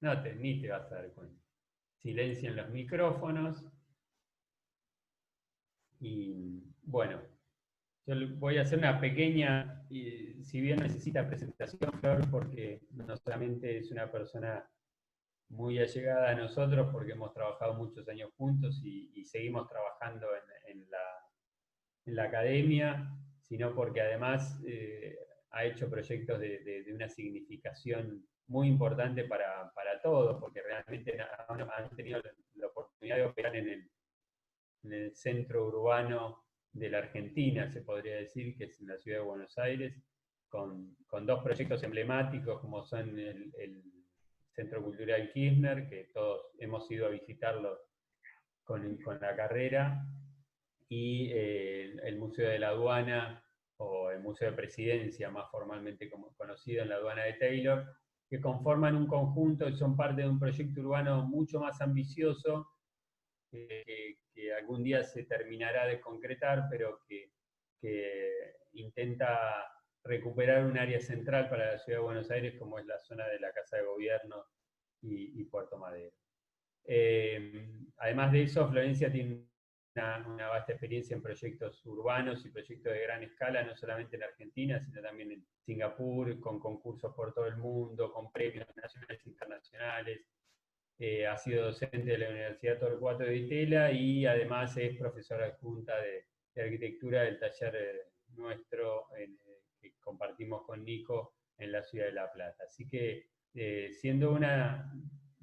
No, ni te vas a dar cuenta. Silencien los micrófonos. Y bueno, yo voy a hacer una pequeña, y si bien necesita presentación, Flor, porque no solamente es una persona muy allegada a nosotros, porque hemos trabajado muchos años juntos y seguimos trabajando en la academia, sino porque además ha hecho proyectos de una significación muy importante para todos, porque realmente han tenido la oportunidad de operar en el centro urbano de la Argentina, se podría decir, que es en la ciudad de Buenos Aires, con dos proyectos emblemáticos como son el Centro Cultural Kirchner, que todos hemos ido a visitarlo con la carrera, y el Museo de la Aduana, o el Museo de Presidencia, más formalmente conocido en la aduana de Taylor, que conforman un conjunto y son parte de un proyecto urbano mucho más ambicioso, que algún día se terminará de concretar, pero que intenta recuperar un área central para la ciudad de Buenos Aires, como es la zona de la Casa de Gobierno y Puerto Madero. Además de eso, Florencia tiene una vasta experiencia en proyectos urbanos y proyectos de gran escala, no solamente en Argentina, sino también en Singapur, con concursos por todo el mundo, con premios nacionales e internacionales. Ha sido docente de la Universidad Torcuato de Itela y además es profesora adjunta de arquitectura del taller nuestro que compartimos con Nico en la ciudad de La Plata. Así que siendo una,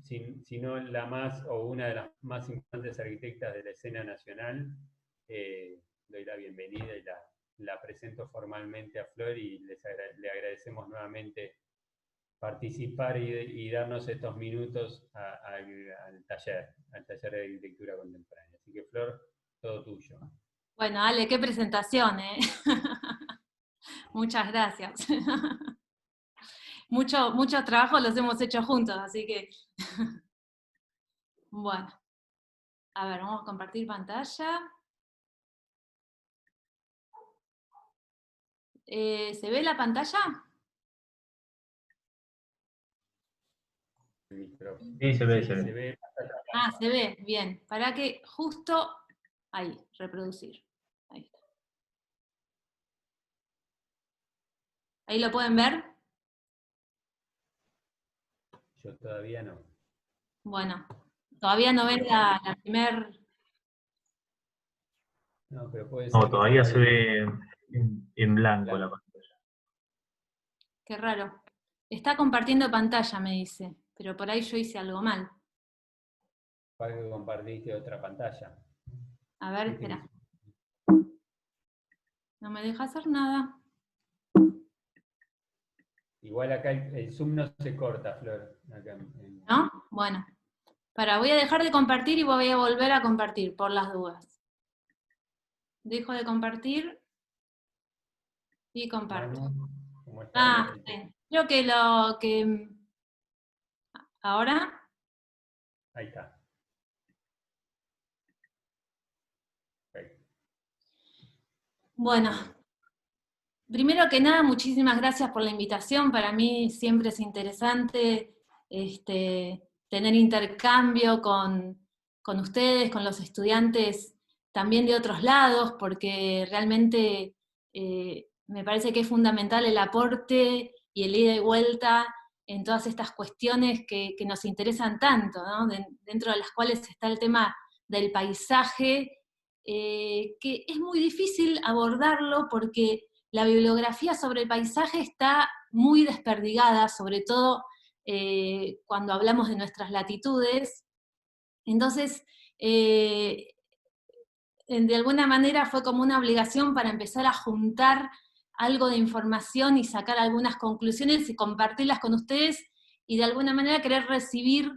si no la más o una de las más importantes arquitectas de la escena nacional, doy la bienvenida y la presento formalmente a Flor y le agradecemos nuevamente participar y darnos estos minutos al taller de arquitectura contemporánea. Así que Flor, todo tuyo. Bueno, Ale, qué presentación, ¿eh? Muchas gracias. Mucho trabajo los hemos hecho juntos, así que... Bueno, a ver, vamos a compartir pantalla. ¿Se ve la pantalla? Sí, se ve, se ve. Ah, se ve, bien. Para que justo ahí, reproducir. Ahí está. ¿Ahí lo pueden ver? Yo todavía no. Bueno, todavía no ven la primer... No, pero puede ser. No, todavía se ve en blanco la pantalla. Qué raro. Está compartiendo pantalla, me dice, pero por ahí yo hice algo mal. Para que compartiste otra pantalla. A ver, espera. No me deja hacer nada. Igual acá el Zoom no se corta, Flor. Acá ¿No? Bueno. Voy a dejar de compartir y voy a volver a compartir, por las dudas. Dejo de compartir y comparto. Sí. Creo que ¿ahora? Ahí está. Perfecto. Bueno, primero que nada, muchísimas gracias por la invitación. Para mí siempre es interesante tener intercambio con ustedes, con los estudiantes también de otros lados, porque realmente me parece que es fundamental el aporte y el ida y vuelta en todas estas cuestiones que nos interesan tanto, ¿no? Dentro de las cuales está el tema del paisaje, que es muy difícil abordarlo porque la bibliografía sobre el paisaje está muy desperdigada, sobre todo cuando hablamos de nuestras latitudes. Entonces, de alguna manera fue como una obligación para empezar a juntar algo de información y sacar algunas conclusiones y compartirlas con ustedes y de alguna manera querer recibir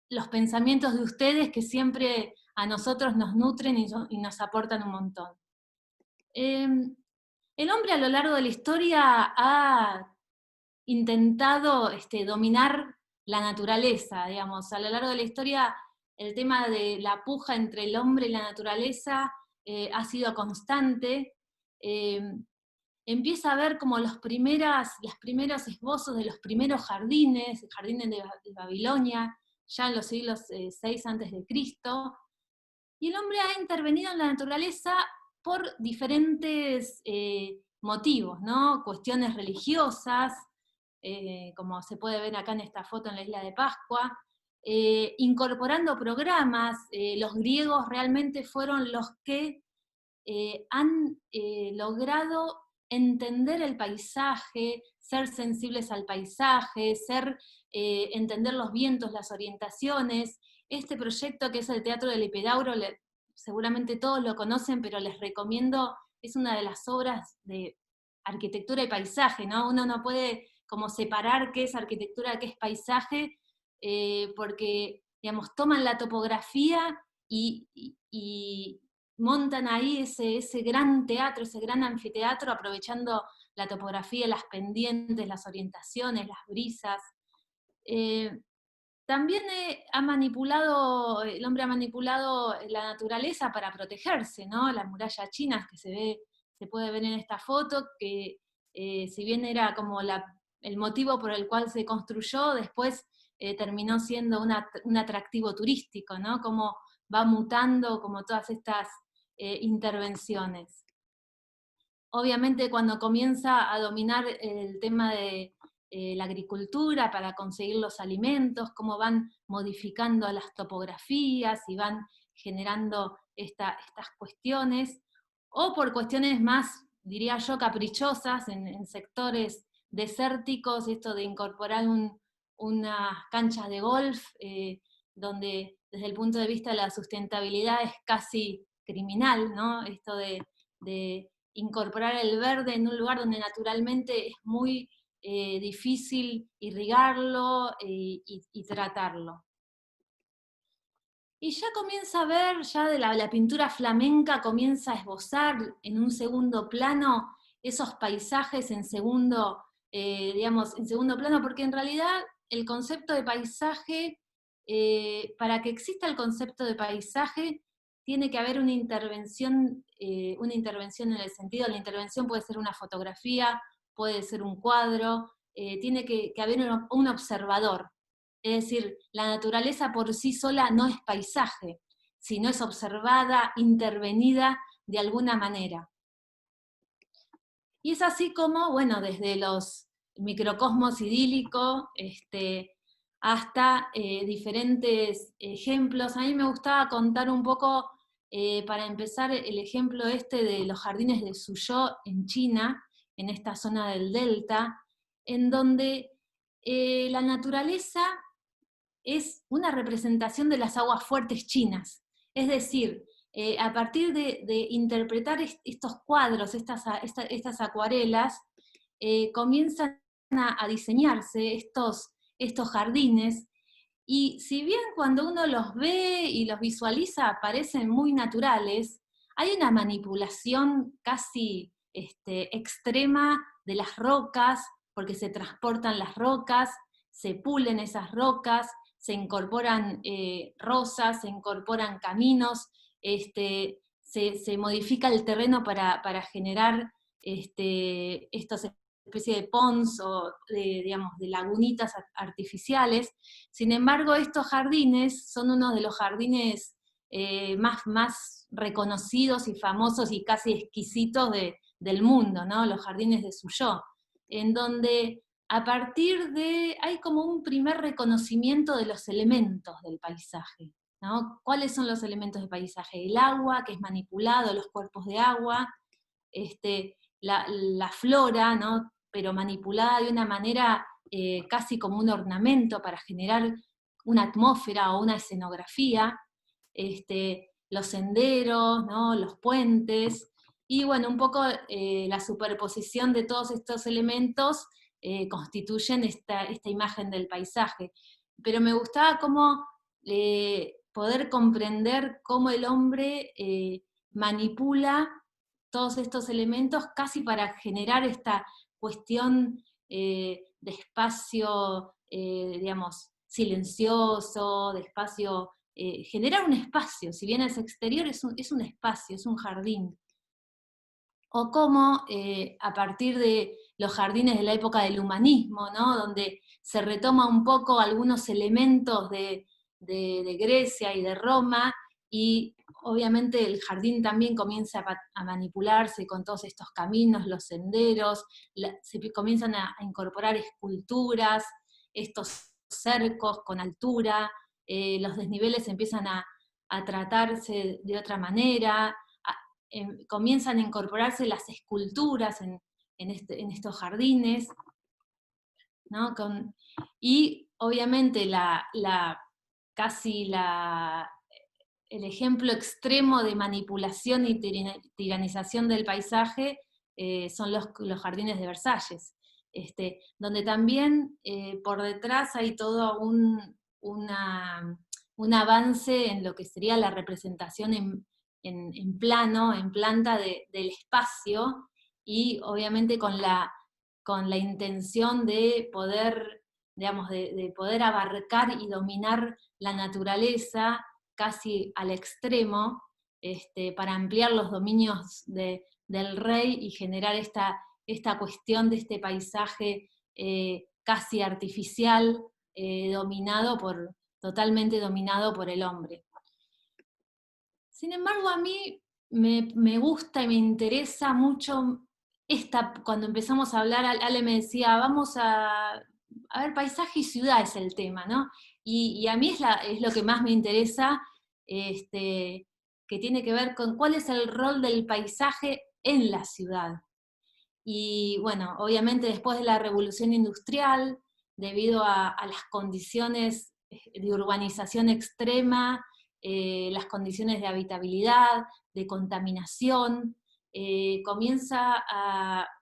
los pensamientos de ustedes que siempre a nosotros nos nutren y nos aportan un montón. El hombre a lo largo de la historia ha intentado dominar la naturaleza, digamos. A lo largo de la historia el tema de la puja entre el hombre y la naturaleza ha sido constante. empieza a ver como los primeros esbozos de los primeros jardines, el jardín de Babilonia, ya en los siglos 6 antes de Cristo, y el hombre ha intervenido en la naturaleza por diferentes motivos, ¿no? Cuestiones religiosas, como se puede ver acá en esta foto en la isla de Pascua, incorporando programas. Los griegos realmente fueron los que han logrado entender el paisaje, ser sensibles al paisaje, entender los vientos, las orientaciones. Este proyecto que es el Teatro del Epidauro, seguramente todos lo conocen, pero les recomiendo, es una de las obras de arquitectura y paisaje, ¿no? Uno no puede como separar qué es arquitectura, qué es paisaje, porque, digamos, toman la topografía y montan ahí ese gran teatro, ese gran anfiteatro, aprovechando la topografía, las pendientes, las orientaciones, las brisas. También el hombre ha manipulado la naturaleza para protegerse, ¿no? La muralla china que se puede ver en esta foto, que si bien era como el motivo por el cual se construyó, después terminó siendo un atractivo turístico, ¿no? Como va mutando como todas estas intervenciones. Obviamente cuando comienza a dominar el tema de la agricultura para conseguir los alimentos, cómo van modificando las topografías y van generando estas cuestiones, o por cuestiones más, diría yo, caprichosas en sectores desérticos, esto de incorporar unas canchas de golf, donde desde el punto de vista de la sustentabilidad es casi criminal, ¿no? Esto de incorporar el verde en un lugar donde naturalmente es muy difícil irrigarlo y tratarlo. Y ya comienza a ver, ya de la pintura flamenca comienza a esbozar en un segundo plano esos paisajes en segundo plano, porque en realidad el concepto de paisaje, para que exista el concepto de paisaje, tiene que haber una intervención en el sentido, la intervención puede ser una fotografía, puede ser un cuadro, tiene que haber un observador. Es decir, la naturaleza por sí sola no es paisaje, sino es observada, intervenida de alguna manera. Y es así como, bueno, desde los microcosmos idílicos hasta diferentes ejemplos. A mí me gustaba contar un poco, para empezar, el ejemplo de los jardines de Suzhou en China, en esta zona del delta, en donde la naturaleza es una representación de las aguas fuertes chinas. Es decir, a partir de interpretar estos cuadros, estas acuarelas, comienzan a diseñarse estos jardines, y si bien cuando uno los ve y los visualiza parecen muy naturales, hay una manipulación casi extrema de las rocas, porque se transportan las rocas, se pulen esas rocas, se incorporan rosas, se incorporan caminos, se modifica el terreno para generar estas especies de ponds o de lagunitas artificiales. Sin embargo, estos jardines son uno de los jardines más reconocidos y famosos y casi exquisitos del mundo, ¿no? Los jardines de Suzhou, en donde a partir hay como un primer reconocimiento de los elementos del paisaje, ¿no? ¿Cuáles son los elementos del paisaje? El agua, que es manipulado, los cuerpos de agua, la flora, ¿no? Pero manipulada de una manera casi como un ornamento para generar una atmósfera o una escenografía, los senderos, ¿no? Los puentes, y bueno, un poco la superposición de todos estos elementos constituyen esta imagen del paisaje. Pero me gustaba cómo poder comprender cómo el hombre manipula todos estos elementos casi para generar esta cuestión de espacio, silencioso, de espacio, generar un espacio, si bien es exterior, es un espacio, es un jardín. o cómo a partir de los jardines de la época del humanismo, ¿no? Donde se retoma un poco algunos elementos de Grecia y de Roma, y obviamente el jardín también comienza a manipularse con todos estos caminos, los senderos, se comienzan a incorporar esculturas, estos cercos con altura, los desniveles empiezan a tratarse de otra manera, comienzan a incorporarse las esculturas en estos jardines, ¿no? Y obviamente el ejemplo extremo de manipulación y tiranización del paisaje son los jardines de Versalles, donde también por detrás hay todo un avance en lo que sería la representación en plano, en planta del espacio, y obviamente con la intención de poder, digamos, de poder abarcar y dominar la naturaleza casi al extremo, para ampliar los dominios del rey y generar esta cuestión de este paisaje casi artificial, totalmente dominado por el hombre. Sin embargo, a mí me gusta y me interesa mucho cuando empezamos a hablar, Ale me decía, vamos a ver, paisaje y ciudad es el tema, ¿no? Y a mí es lo que más me interesa, que tiene que ver con cuál es el rol del paisaje en la ciudad. Y bueno, obviamente después de la revolución industrial, debido a las condiciones de urbanización extrema, las condiciones de habitabilidad, de contaminación, comienza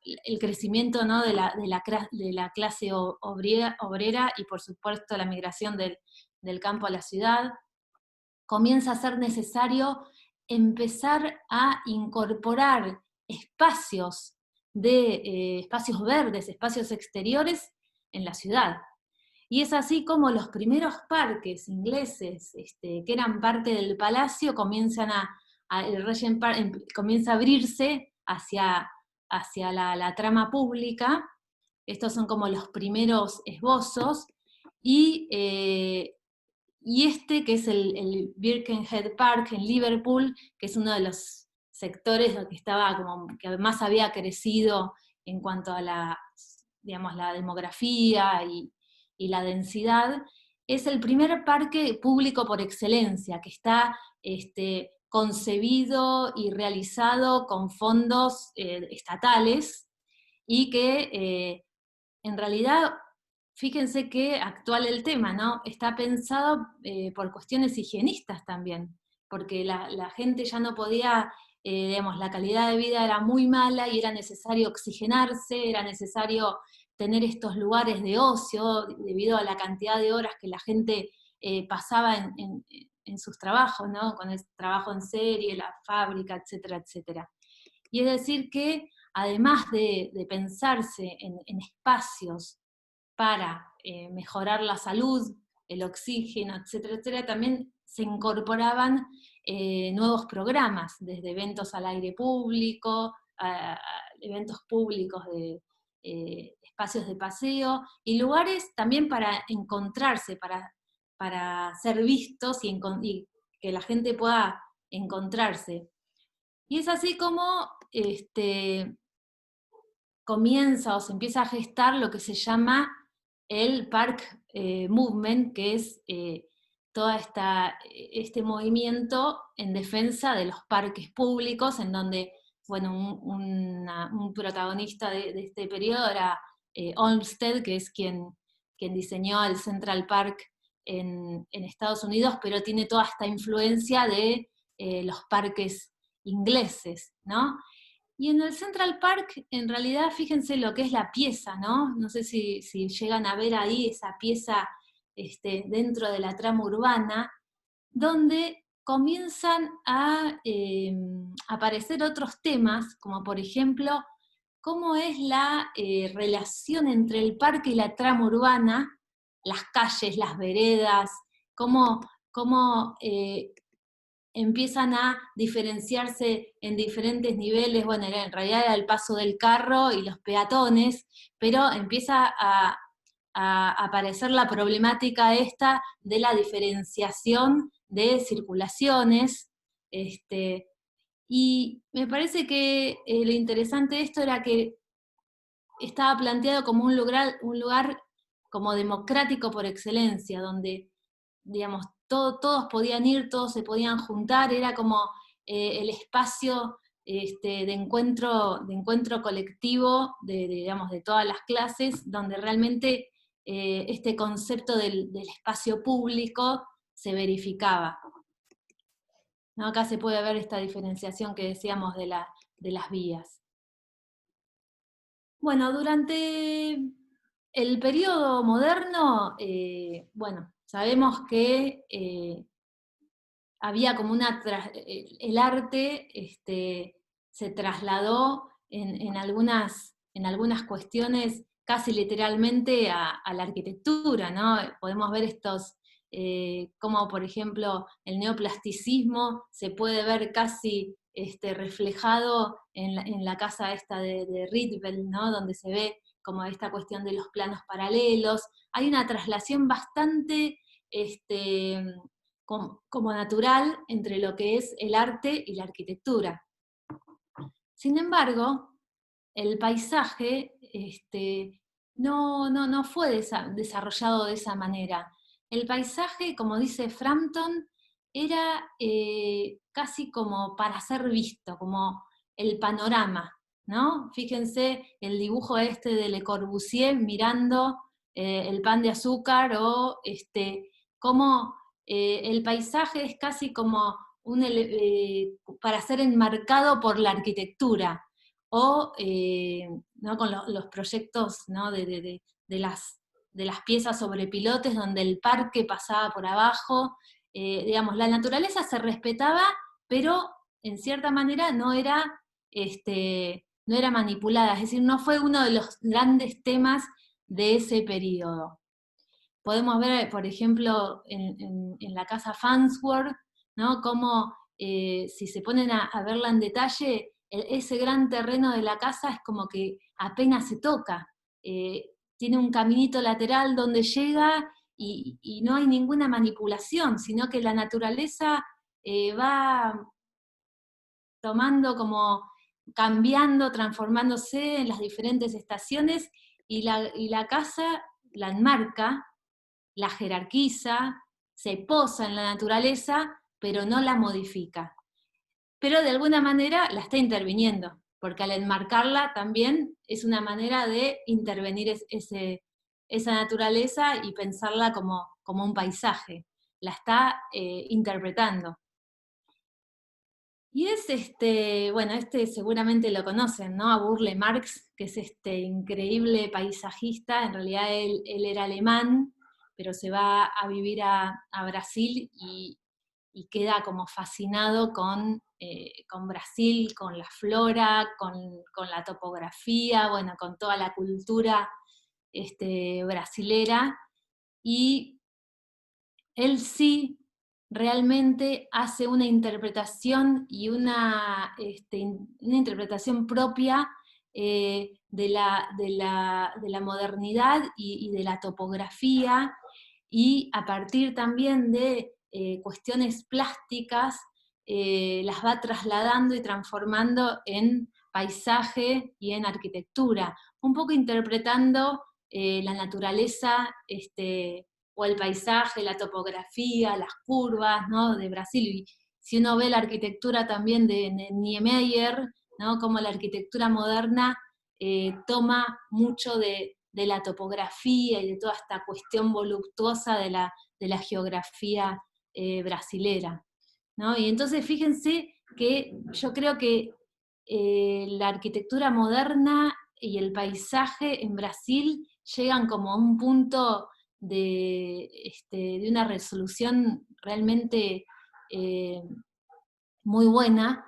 el crecimiento, ¿no? de la clase obrera y por supuesto la migración del campo a la ciudad. Comienza a ser necesario empezar a incorporar espacios verdes, espacios exteriores en la ciudad. Y es así como los primeros parques ingleses, que eran parte del palacio, el Regent Park comienza a abrirse hacia la trama pública. Estos son como los primeros esbozos, y que es el Birkenhead Park en Liverpool, que es uno de los sectores que más había crecido en cuanto a la demografía y la densidad, es el primer parque público por excelencia, que está concebido y realizado con fondos estatales, y que en realidad, fíjense qué actual el tema, ¿no? Está pensado por cuestiones higienistas también, porque la gente ya no podía, la calidad de vida era muy mala y era necesario oxigenarse, era necesario tener estos lugares de ocio debido a la cantidad de horas que la gente pasaba en sus trabajos, ¿no? Con el trabajo en serie, la fábrica, etcétera, etcétera. Y es decir que, además de pensarse en espacios para mejorar la salud, el oxígeno, etcétera, etcétera, también se incorporaban nuevos programas, desde eventos al aire público, a eventos públicos de espacios de paseo, y lugares también para encontrarse, para ser vistos y que la gente pueda encontrarse. Y es así como comienza o se empieza a gestar lo que se llama el Park Movement, que es todo este movimiento en defensa de los parques públicos, en donde, bueno, un protagonista de este periodo era Olmsted, que es quien diseñó el Central Park en Estados Unidos, pero tiene toda esta influencia de los parques ingleses, ¿no? Y en el Central Park, en realidad, fíjense lo que es la pieza, ¿no? No sé si llegan a ver ahí esa pieza dentro de la trama urbana, donde comienzan a aparecer otros temas, como por ejemplo, cómo es la relación entre el parque y la trama urbana, las calles, las veredas, cómo empiezan a diferenciarse en diferentes niveles, bueno, en realidad era el paso del carro y los peatones, pero empieza a aparecer la problemática esta de la diferenciación de circulaciones, y me parece que lo interesante de esto era que estaba planteado como un lugar como democrático por excelencia, donde, digamos, todos podían ir, todos se podían juntar, era como el espacio de encuentro colectivo digamos, de todas las clases, donde realmente este concepto del espacio público se verificaba. ¿No? Acá se puede ver esta diferenciación que decíamos de las vías. Bueno, durante el periodo moderno, bueno, sabemos que había como el arte se trasladó en algunas cuestiones casi literalmente a la arquitectura, ¿no? Podemos ver como por ejemplo el neoplasticismo se puede ver casi reflejado en la casa esta de Rietveld, ¿no? Donde se ve como esta cuestión de los planos paralelos. Hay una traslación bastante como natural entre lo que es el arte y la arquitectura. Sin embargo, el paisaje no fue desarrollado de esa manera. El paisaje, como dice Frampton, era casi como para ser visto, como el panorama, ¿no? Fíjense el dibujo de Le Corbusier mirando el pan de azúcar, o cómo el paisaje es casi como para ser enmarcado por la arquitectura, o ¿no? Con los proyectos, ¿no? de las piezas sobre pilotes donde el parque pasaba por abajo. Digamos, la naturaleza se respetaba, pero en cierta manera no era manipulada, es decir, no fue uno de los grandes temas de ese periodo. Podemos ver, por ejemplo, en la casa Farnsworth, ¿no? Cómo si se ponen a verla en detalle, ese gran terreno de la casa es como que apenas se toca. Tiene un caminito lateral donde llega y no hay ninguna manipulación, sino que la naturaleza va tomando como, cambiando, transformándose en las diferentes estaciones, y la casa la enmarca, la jerarquiza, se posa en la naturaleza, pero no la modifica. Pero de alguna manera la está interviniendo, porque al enmarcarla también es una manera de intervenir esa naturaleza y pensarla como un paisaje. La está interpretando. Y es bueno, seguramente lo conocen, ¿no? A Burle Marx, que es este increíble paisajista. En realidad él era alemán, pero se va a vivir a Brasil y queda como fascinado con Brasil, con la flora, con la topografía, bueno, con toda la cultura brasilera. Y él sí realmente hace una interpretación y una interpretación propia de la modernidad y de la topografía, y a partir también de cuestiones plásticas las va trasladando y transformando en paisaje y en arquitectura, un poco interpretando la naturaleza o el paisaje, la topografía, las curvas, ¿no? De Brasil. Y si uno ve la arquitectura también de Niemeyer, ¿no? Como la arquitectura moderna toma mucho de la topografía y de toda esta cuestión voluptuosa de la geografía brasilera, ¿no? Y entonces fíjense que yo creo que la arquitectura moderna y el paisaje en Brasil llegan como a un punto de una resolución realmente muy buena,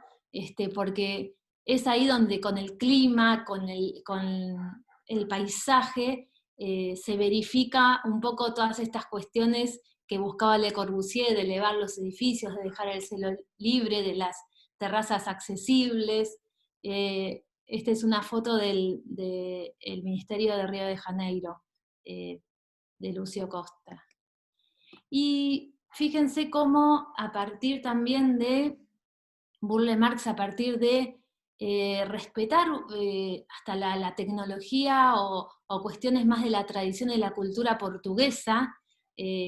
porque es ahí donde con el clima, con el paisaje, se verifica un poco todas estas cuestiones que buscaba Le Corbusier, de elevar los edificios, de dejar el cielo libre, de las terrazas accesibles. Esta es una foto del Ministerio de Río de Janeiro, de Lúcio Costa. Y fíjense cómo a partir también de Burle Marx, a partir de respetar hasta la tecnología o cuestiones más de la tradición y la cultura portuguesa,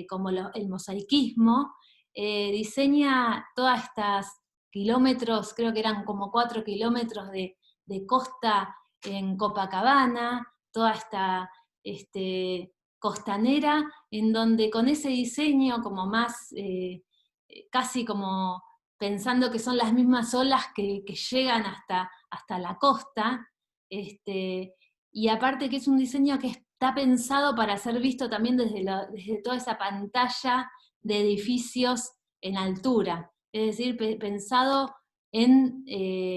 como el mosaicismo, diseña todas estas kilómetros, creo que eran como 4 kilómetros de costa en Copacabana, toda esta costanera, en donde con ese diseño como más, casi como pensando que son las mismas olas que llegan hasta la costa, y aparte que es un diseño que está pensado para ser visto también desde toda esa pantalla de edificios en altura, es decir, pensado en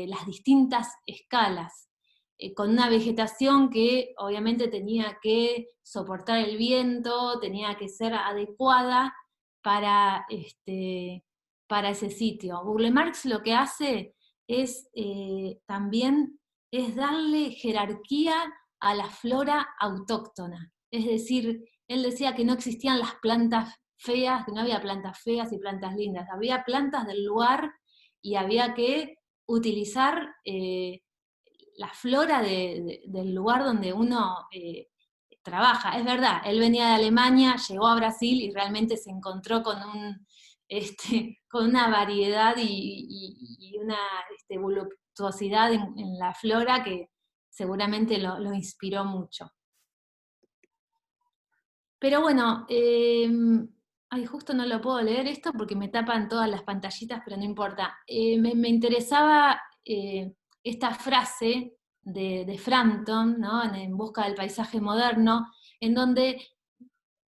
las distintas escalas, con una vegetación que obviamente tenía que soportar el viento, tenía que ser adecuada para ese sitio. Burle Marx lo que hace es también es darle jerarquía a la flora autóctona. Es decir, él decía que no existían las plantas feas, que no había plantas feas y plantas lindas, había plantas del lugar y había que utilizar la flora del lugar donde uno trabaja. Es verdad, él venía de Alemania, llegó a Brasil y realmente se encontró con con una variedad y una voluptuosidad en la flora que seguramente lo inspiró mucho. Pero bueno, justo no lo puedo leer esto porque me tapan todas las pantallitas, pero no importa. Me interesaba esta frase de Frampton, ¿no? En busca del paisaje moderno, en donde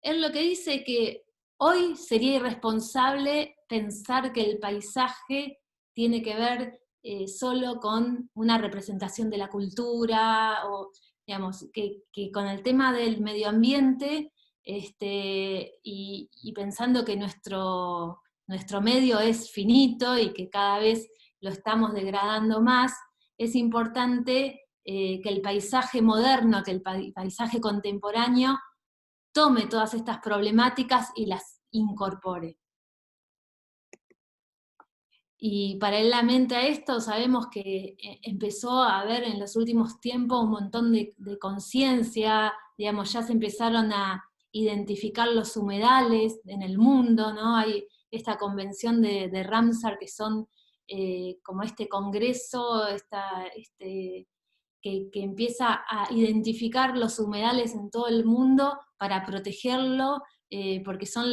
él lo que dice es que hoy sería irresponsable pensar que el paisaje tiene que ver solo con una representación de la cultura, o digamos, que con el tema del medio ambiente, y pensando que nuestro medio es finito y que cada vez lo estamos degradando más, es importante que el paisaje moderno, que el paisaje contemporáneo, tome todas estas problemáticas y las incorpore. Y paralelamente a esto sabemos que empezó a haber en los últimos tiempos un montón de conciencia, digamos, ya se empezaron a identificar los humedales en el mundo, ¿no? Hay esta convención de Ramsar, que son como este congreso, que empieza a identificar los humedales en todo el mundo para protegerlo, porque son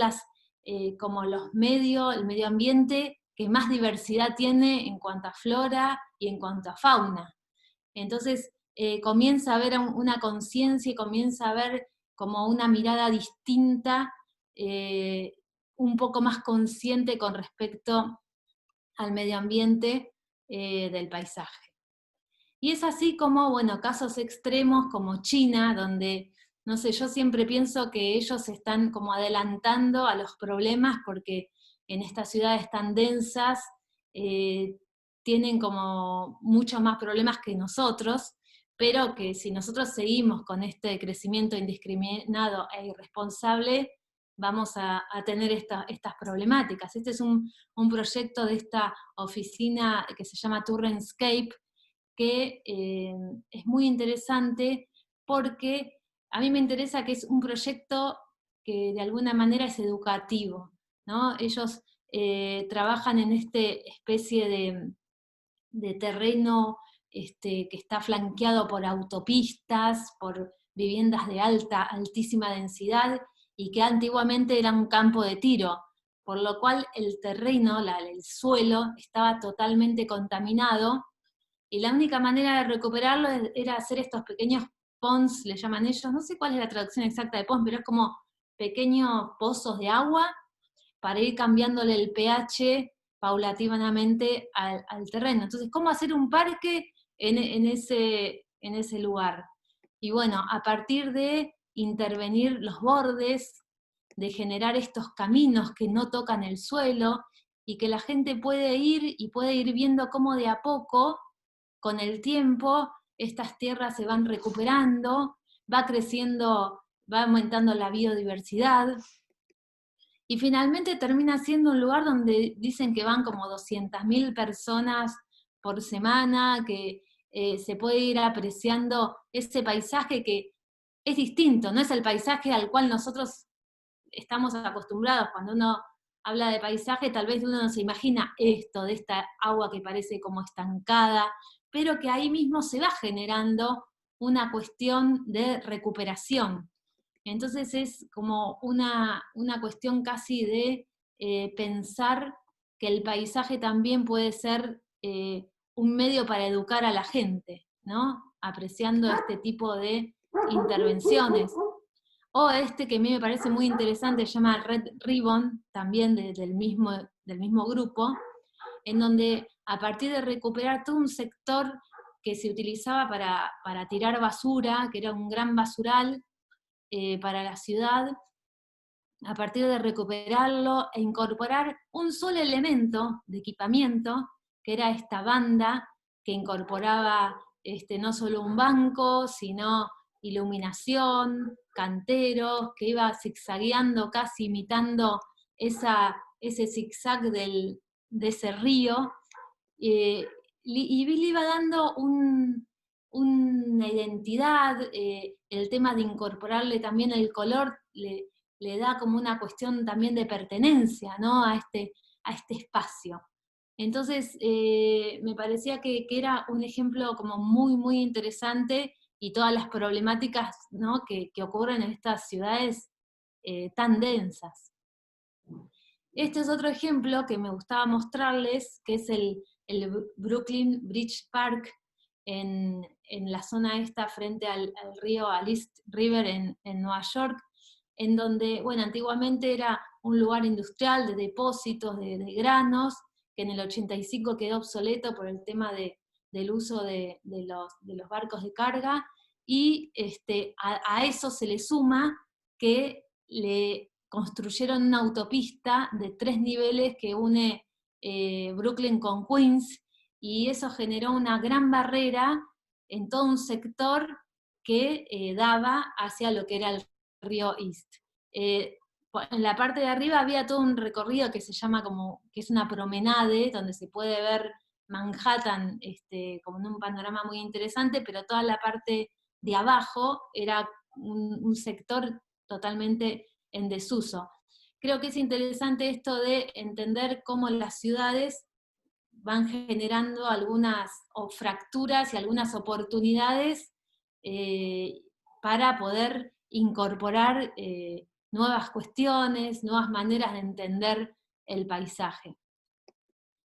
como el medio ambiente que más diversidad tiene en cuanto a flora y en cuanto a fauna. Entonces comienza a haber una conciencia y comienza a haber como una mirada distinta, un poco más consciente con respecto al medio ambiente del paisaje. Y es así como, bueno, casos extremos como China, donde, no sé, yo siempre pienso que ellos se están como adelantando a los problemas porque en estas ciudades tan densas tienen como muchos más problemas que nosotros, pero que si nosotros seguimos con este crecimiento indiscriminado e irresponsable, vamos a tener estas problemáticas. Este es un proyecto de esta oficina que se llama Turrenscape, que es muy interesante porque a mí me interesa que es un proyecto que de alguna manera es educativo, ¿no? Ellos trabajan en esta especie de terreno que está flanqueado por autopistas, por viviendas de altísima densidad, y que antiguamente era un campo de tiro, por lo cual el terreno, el suelo, estaba totalmente contaminado, y la única manera de recuperarlo era hacer estos pequeños ponds, le llaman ellos, no sé cuál es la traducción exacta de ponds, pero es como pequeños pozos de agua para ir cambiándole el pH paulatinamente al terreno. Entonces, ¿cómo hacer un parque en ese lugar? Y bueno, a partir de intervenir los bordes, de generar estos caminos que no tocan el suelo, y que la gente puede ir y puede ir viendo cómo de a poco, con el tiempo, estas tierras se van recuperando, va creciendo, va aumentando la biodiversidad, y finalmente termina siendo un lugar donde dicen que van como 200.000 personas por semana, que se puede ir apreciando ese paisaje que es distinto, no es el paisaje al cual nosotros estamos acostumbrados. Cuando uno habla de paisaje, tal vez uno no se imagina esto, de esta agua que parece como estancada, pero que ahí mismo se va generando una cuestión de recuperación. Entonces es como una cuestión casi de pensar que el paisaje también puede ser un medio para educar a la gente, ¿no? Apreciando este tipo de intervenciones. O este que a mí me parece muy interesante, se llama Red Ribbon, también del mismo grupo, en donde a partir de recuperar todo un sector que se utilizaba para tirar basura, que era un gran basural para la ciudad, a partir de recuperarlo e incorporar un solo elemento de equipamiento, que era esta banda que incorporaba no solo un banco, sino iluminación, canteros, que iba zigzagueando, casi imitando ese zigzag de ese río, y le iba dando una identidad, el tema de incorporarle también el color, le da como una cuestión también de pertenencia, ¿no? a este espacio. Entonces, me parecía que era un ejemplo como muy, muy interesante, y todas las problemáticas, ¿no? que ocurren en estas ciudades tan densas. Este es otro ejemplo que me gustaba mostrarles, que es el Brooklyn Bridge Park, en la zona esta frente al río, al East River en Nueva York, en donde, bueno, antiguamente era un lugar industrial de depósitos de granos, que en el 85 quedó obsoleto por el tema del uso de los barcos de carga, y a eso se le suma que le construyeron una autopista de 3 niveles que une Brooklyn con Queens, y eso generó una gran barrera en todo un sector que daba hacia lo que era el río East. En la parte de arriba había todo un recorrido que se llama que es una promenade, donde se puede ver Manhattan como en un panorama muy interesante, pero toda la parte de abajo era un sector totalmente en desuso. Creo que es interesante esto de entender cómo las ciudades van generando algunas fracturas y algunas oportunidades para poder incorporar nuevas cuestiones, nuevas maneras de entender el paisaje.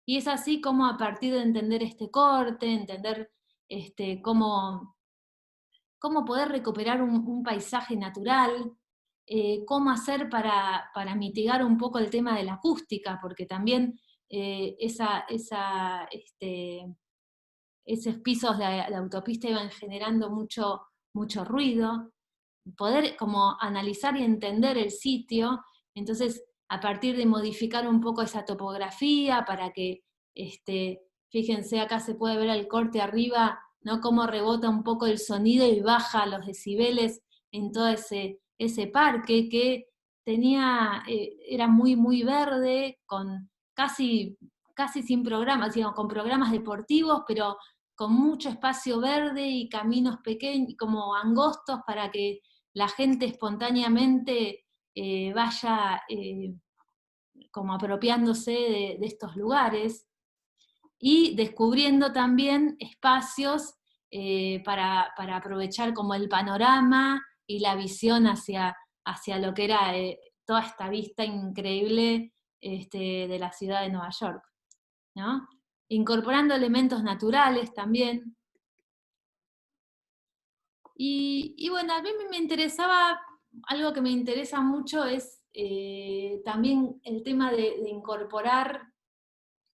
Y es así como, a partir de entender este corte, entender cómo poder recuperar un paisaje natural, cómo hacer para mitigar un poco el tema de la acústica, porque también esos pisos de autopista iban generando mucho ruido. Poder como analizar y entender el sitio, entonces a partir de modificar un poco esa topografía para que, fíjense, acá se puede ver el corte arriba, ¿no? Cómo rebota un poco el sonido y baja los decibeles en todo ese parque que era muy, muy verde, con casi sin programas, digamos, con programas deportivos, pero con mucho espacio verde y caminos pequeños, como angostos, para que la gente espontáneamente vaya como apropiándose de estos lugares, y descubriendo también espacios para aprovechar como el panorama y la visión hacia lo que era toda esta vista increíble de la ciudad de Nueva York, ¿no? Incorporando elementos naturales también. Y bueno, a mí me interesaba, algo que me interesa mucho es también el tema de incorporar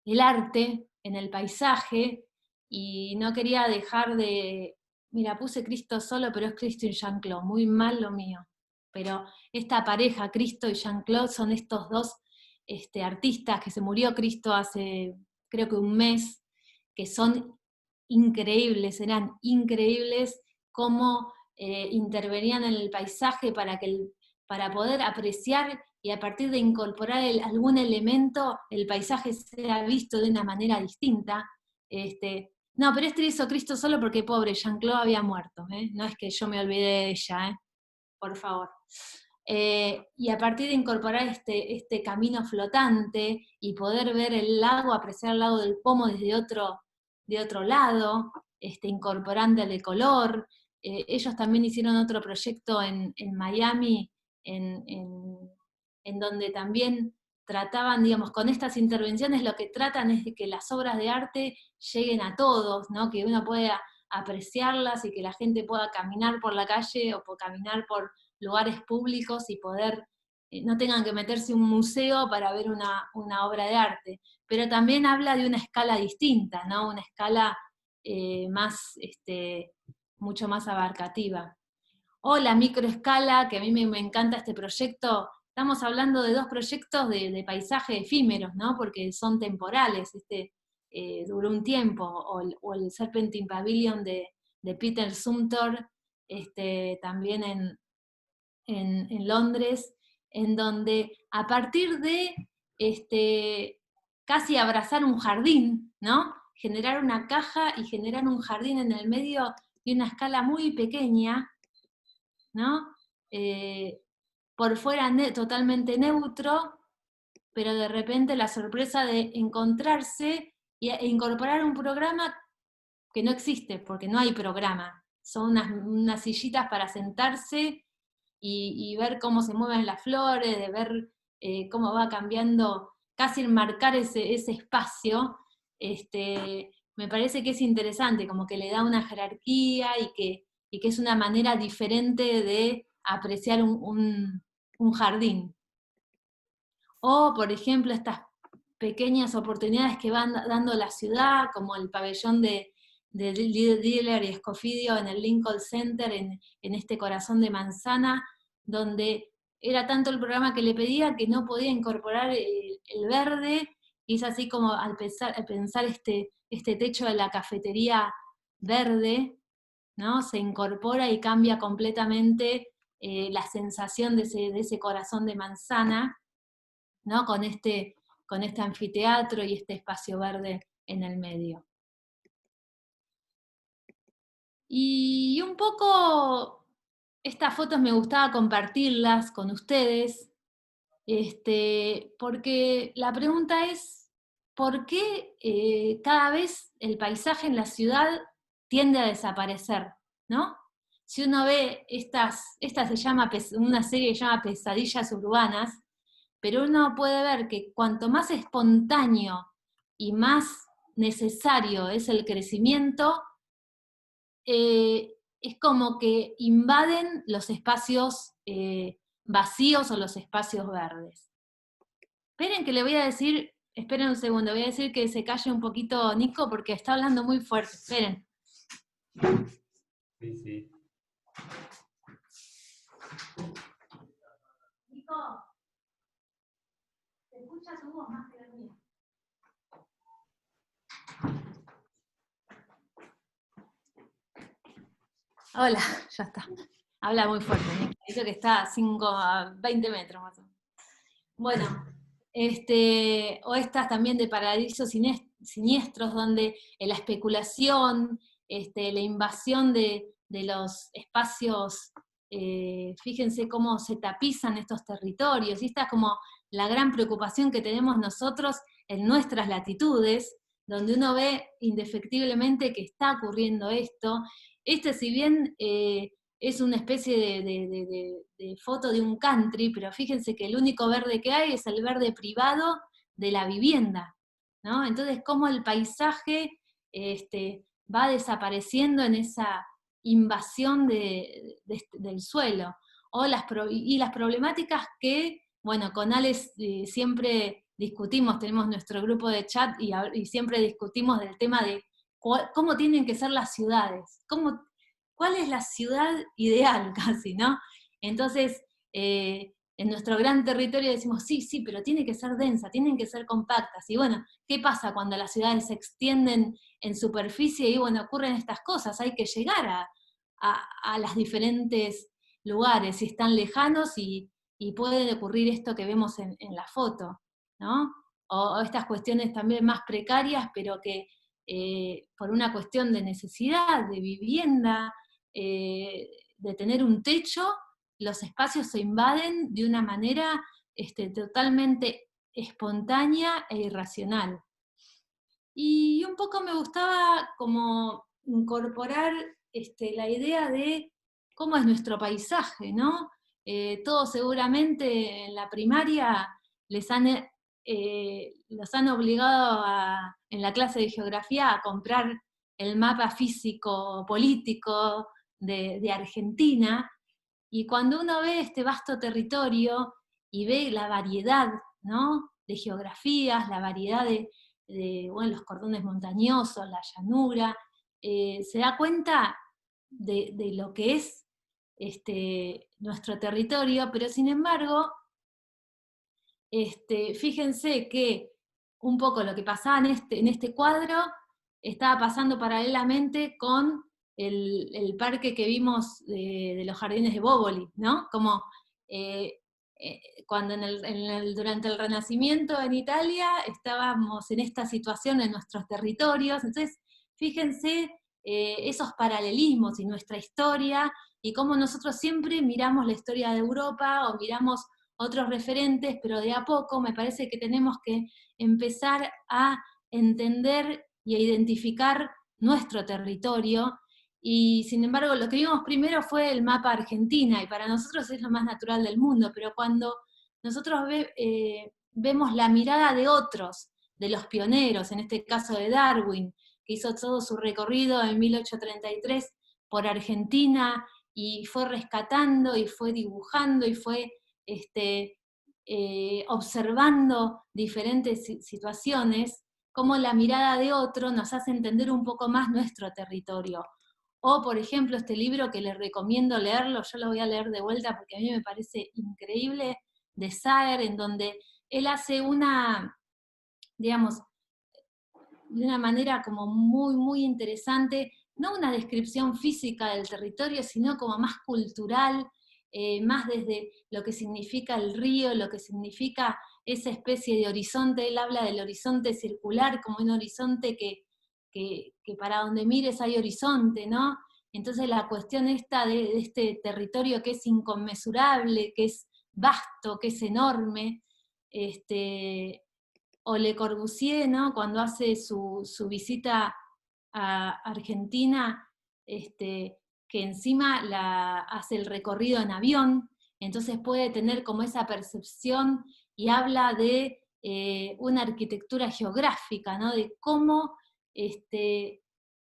el arte en el paisaje, y no quería dejar de... Mira, puse Cristo solo, pero es Cristo in Jean-Claude, muy mal lo mío. pero esta pareja, Cristo y Jean-Claude, son estos dos artistas, que se murió Cristo hace creo que un mes, que son increíbles, eran increíbles cómo intervenían en el paisaje para poder apreciar y a partir de incorporar algún elemento, el paisaje sea visto de una manera distinta. No, pero hizo Cristo solo porque pobre, Jean-Claude había muerto, no es que yo me olvidé de ella, por favor. Y a partir de incorporar este camino flotante y poder ver el lago, apreciar el lago del Pomo desde otro lado, incorporándole color. Ellos también hicieron otro proyecto en Miami, en donde también trataban, digamos, con estas intervenciones lo que tratan es de que las obras de arte lleguen a todos, ¿no? Que uno pueda apreciarlas y que la gente pueda caminar por la calle o caminar por lugares públicos y poder, no tengan que meterse a un museo para ver una obra de arte. Pero también habla de una escala distinta, ¿no? Una escala mucho más abarcativa. O la microescala, que a mí me encanta este proyecto. Estamos hablando de dos proyectos de paisaje efímeros, ¿no? Porque son temporales. Duró un tiempo, o el Serpentine Pavilion de Peter Zumthor, también en Londres, en donde a partir de casi abrazar un jardín, ¿no? Generar una caja y generar un jardín en el medio de una escala muy pequeña, ¿no? Por fuera totalmente neutro, pero de repente la sorpresa de encontrarse e incorporar un programa que no existe, porque no hay programa. Son unas sillitas para sentarse y ver cómo se mueven las flores, de ver cómo va cambiando, casi enmarcar ese espacio. Me parece que es interesante, como que le da una jerarquía y que es una manera diferente de apreciar un jardín. O, por ejemplo, estas pequeñas oportunidades que van dando la ciudad, como el pabellón de Diller y Escofidio en el Lincoln Center, en este corazón de manzana, donde era tanto el programa que le pedía que no podía incorporar el verde, y es así como al pensar este techo de la cafetería verde, ¿no? Se incorpora y cambia completamente la sensación de ese corazón de manzana, ¿no? Con este anfiteatro y este espacio verde en el medio. Y un poco estas fotos me gustaba compartirlas con ustedes, porque la pregunta es, ¿por qué cada vez el paisaje en la ciudad tiende a desaparecer? ¿No? Si uno ve esta se llama, una serie que se llama Pesadillas Urbanas, pero uno puede ver que cuanto más espontáneo y más necesario es el crecimiento, es como que invaden los espacios vacíos o los espacios verdes. Esperen que le voy a decir, esperen un segundo, voy a decir que se calle un poquito Nico porque está hablando muy fuerte, esperen. Sí, sí. Nico, se escucha tu voz más que la mía. Hola, ya está. Habla muy fuerte, Nico. Dice que está a 20 metros más o menos. Bueno, o estas también de Paradisos Siniestros, donde la especulación, la invasión de los espacios, fíjense cómo se tapizan estos territorios, y esta es como la gran preocupación que tenemos nosotros en nuestras latitudes, donde uno ve indefectiblemente que está ocurriendo esto. Si bien es una especie de foto de un country, pero fíjense que el único verde que hay es el verde privado de la vivienda, ¿no? Entonces, cómo el paisaje va desapareciendo en esa invasión del suelo. Y las problemáticas que, bueno, con Alex siempre discutimos, tenemos nuestro grupo de chat y siempre discutimos del tema de cómo tienen que ser las ciudades, ¿cuál es la ciudad ideal casi, no? Entonces, en nuestro gran territorio decimos, sí, sí, pero tiene que ser densa, tienen que ser compactas. Y bueno, ¿qué pasa cuando las ciudades se extienden en superficie? Y bueno, ocurren estas cosas, hay que llegar a los diferentes lugares, si están lejanos, y puede ocurrir esto que vemos en la foto, ¿no? O estas cuestiones también más precarias, pero que por una cuestión de necesidad, de vivienda, de tener un techo, los espacios se invaden de una manera totalmente espontánea e irracional. Y un poco me gustaba como incorporar la idea de cómo es nuestro paisaje, ¿no? Todos seguramente en la primaria los han obligado en la clase de geografía a comprar el mapa físico político de Argentina, y cuando uno ve este vasto territorio y ve la variedad, ¿no?, de geografías, la variedad bueno, los cordones montañosos, la llanura, se da cuenta de lo que es nuestro territorio, pero sin embargo, fíjense que un poco lo que pasaba en este cuadro estaba pasando paralelamente con el parque que vimos de los jardines de Bóboli, ¿no? Como cuando durante el Renacimiento en Italia estábamos en esta situación en nuestros territorios. Entonces, fíjense esos paralelismos y nuestra historia, y cómo nosotros siempre miramos la historia de Europa o miramos otros referentes, pero de a poco me parece que tenemos que empezar a entender y a identificar nuestro territorio. Y sin embargo, lo que vimos primero fue el mapa Argentina, y para nosotros es lo más natural del mundo, pero cuando nosotros vemos la mirada de otros, de los pioneros, en este caso de Darwin, que hizo todo su recorrido en 1833 por Argentina, y fue rescatando, y fue dibujando, y fue observando diferentes situaciones, cómo la mirada de otro nos hace entender un poco más nuestro territorio. O, por ejemplo, este libro que les recomiendo leerlo, yo lo voy a leer de vuelta porque a mí me parece increíble, de Saer, en donde él hace digamos, de una manera como muy, muy interesante, no una descripción física del territorio, sino como más cultural, más desde lo que significa el río, lo que significa esa especie de horizonte. Él habla del horizonte circular como un horizonte que para donde mires hay horizonte, ¿no? Entonces la cuestión esta de este territorio que es inconmensurable, que es vasto, que es enorme, o Le Corbusier, ¿no?, cuando hace su visita a Argentina, que encima hace el recorrido en avión, entonces puede tener como esa percepción, y habla de una arquitectura geográfica, ¿no?, de cómo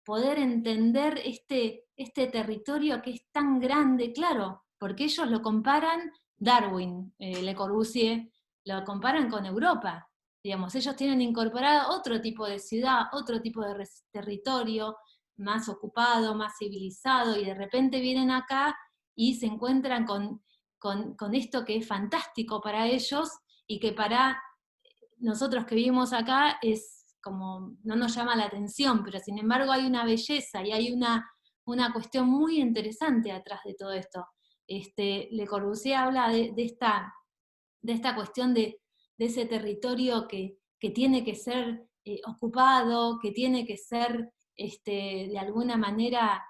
poder entender este territorio que es tan grande, claro, porque ellos lo comparan, Darwin, Le Corbusier, lo comparan con Europa. Digamos, ellos tienen incorporado otro tipo de ciudad, otro tipo de territorio, más ocupado, más civilizado, y de repente vienen acá y se encuentran con esto que es fantástico para ellos, y que para nosotros que vivimos acá es como, no nos llama la atención, pero sin embargo hay una belleza y hay una cuestión muy interesante atrás de todo esto. Le Corbusier habla de esta cuestión de ese territorio que tiene que ser ocupado, que tiene que ser de alguna manera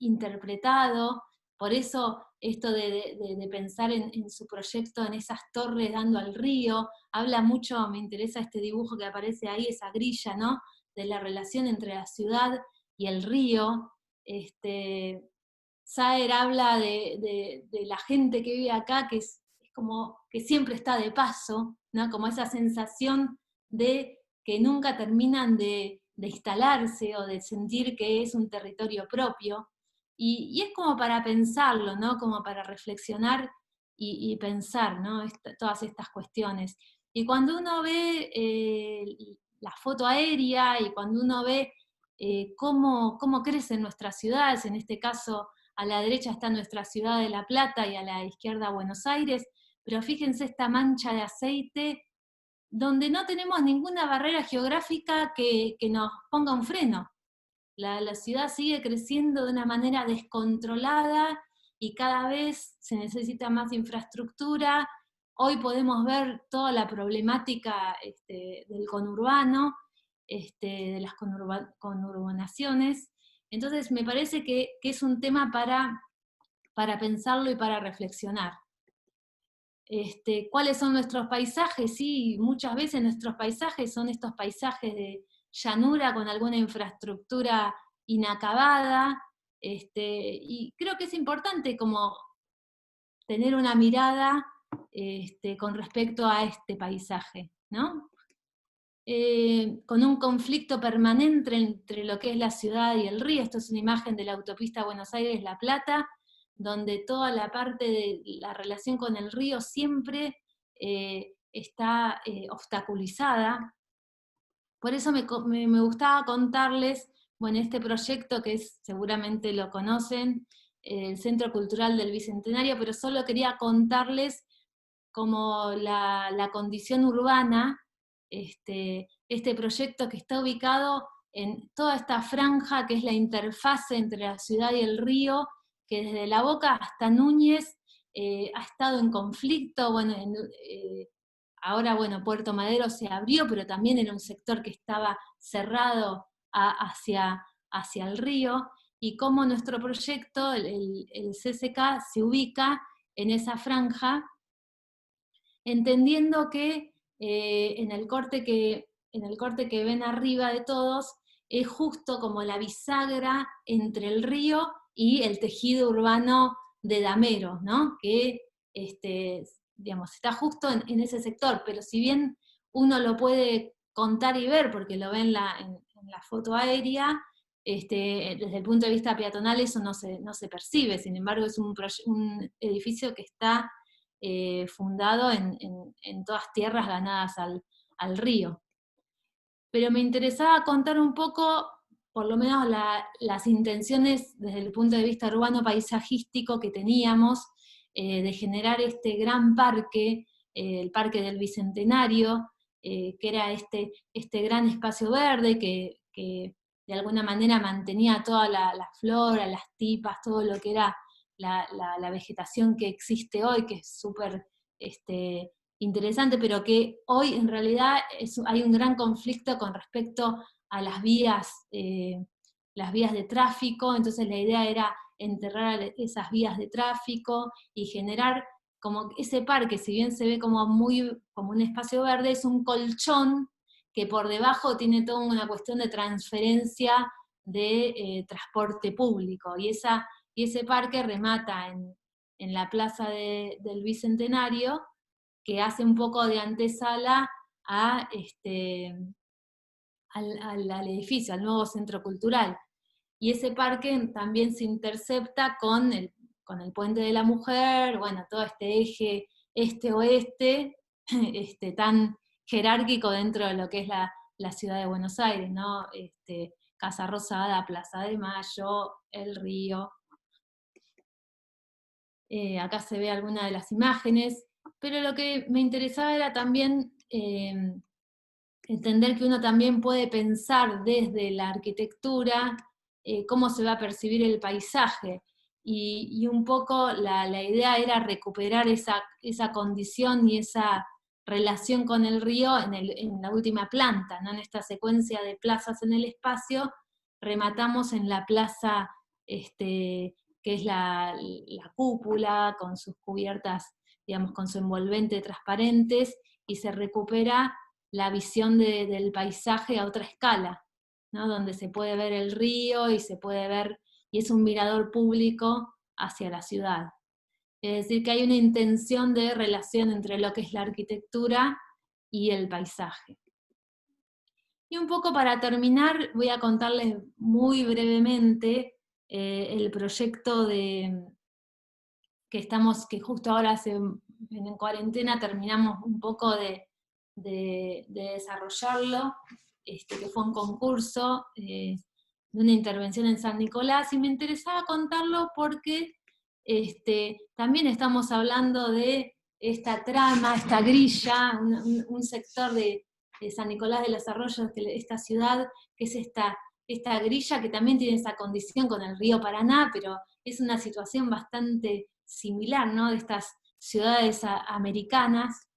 interpretado. Por eso esto de pensar en su proyecto, en esas torres dando al río, habla mucho, me interesa este dibujo que aparece ahí, esa grilla, ¿no?, de la relación entre la ciudad y el río. Saer habla de la gente que vive acá, que es como que siempre está de paso, ¿no?, como esa sensación de que nunca terminan de instalarse o de sentir que es un territorio propio. Y es como para pensarlo, ¿no?, como para reflexionar y pensar, ¿no?, todas estas cuestiones. Y cuando uno ve la foto aérea, y cuando uno ve cómo crecen nuestras ciudades, en este caso a la derecha está nuestra ciudad de La Plata y a la izquierda Buenos Aires, pero fíjense esta mancha de aceite, donde no tenemos ninguna barrera geográfica que nos ponga un freno. La ciudad sigue creciendo de una manera descontrolada y cada vez se necesita más infraestructura. Hoy podemos ver toda la problemática del conurbano, de las conurbanaciones. Entonces me parece que es un tema para pensarlo y para reflexionar. ¿Cuáles son nuestros paisajes? Sí, muchas veces nuestros paisajes son estos paisajes de llanura con alguna infraestructura inacabada, y creo que es importante como tener una mirada con respecto a este paisaje, ¿no? Con un conflicto permanente entre lo que es la ciudad y el río. Esto es una imagen de la autopista Buenos Aires-La Plata, donde toda la parte de la relación con el río siempre está obstaculizada. Por eso me gustaba contarles, bueno, este proyecto que seguramente lo conocen, el Centro Cultural del Bicentenario, pero solo quería contarles como la condición urbana, este proyecto que está ubicado en toda esta franja que es la interfase entre la ciudad y el río, que desde La Boca hasta Núñez ha estado en conflicto. Bueno, ahora, bueno, Puerto Madero se abrió, pero también era un sector que estaba cerrado hacia el río, y cómo nuestro proyecto, el CCK, se ubica en esa franja, entendiendo que en el corte que ven arriba de todos, es justo como la bisagra entre el río y el tejido urbano de Damero, ¿no? Que digamos, está justo en ese sector, pero si bien uno lo puede contar y ver, porque lo ve en la foto aérea, desde el punto de vista peatonal eso no se percibe. Sin embargo, es un edificio que está fundado en todas tierras ganadas al río. Pero me interesaba contar un poco, por lo menos las intenciones desde el punto de vista urbano paisajístico que teníamos, de generar este gran parque, el Parque del Bicentenario, que era este gran espacio verde que de alguna manera mantenía toda la flora, las tipas, todo lo que era la vegetación que existe hoy, que es súper interesante, pero que hoy en realidad hay un gran conflicto con respecto a las vías de tráfico. Entonces la idea era enterrar esas vías de tráfico y generar como ese parque, si bien se ve como un espacio verde, es un colchón que por debajo tiene toda una cuestión de transferencia de transporte público, y ese parque remata en la plaza del Bicentenario, que hace un poco de antesala al edificio, al nuevo centro cultural. Y ese parque también se intercepta con el Puente de la Mujer, bueno, todo este eje este-oeste, tan jerárquico dentro de lo que es la ciudad de Buenos Aires, ¿no? Casa Rosada, Plaza de Mayo, el río. Acá se ve alguna de las imágenes, pero lo que me interesaba era también entender que uno también puede pensar desde la arquitectura cómo se va a percibir el paisaje, y un poco la idea era recuperar esa condición y esa relación con el río en la última planta, ¿no? En esta secuencia de plazas en el espacio, rematamos en la plaza que es la cúpula, con sus cubiertas, digamos, con su envolvente transparentes, y se recupera la visión del paisaje a otra escala, ¿no? Donde se puede ver el río y se puede ver, y es un mirador público hacia la ciudad. Es decir, que hay una intención de relación entre lo que es la arquitectura y el paisaje. Y un poco para terminar, voy a contarles muy brevemente el proyecto que justo ahora en cuarentena terminamos un poco de desarrollarlo, que fue un concurso una intervención en San Nicolás, y me interesaba contarlo porque también estamos hablando de esta trama, esta grilla, un sector de San Nicolás de los Arroyos, esta ciudad, que es esta grilla que también tiene esa condición con el río Paraná, pero es una situación bastante similar, ¿no? De estas ciudades americanas,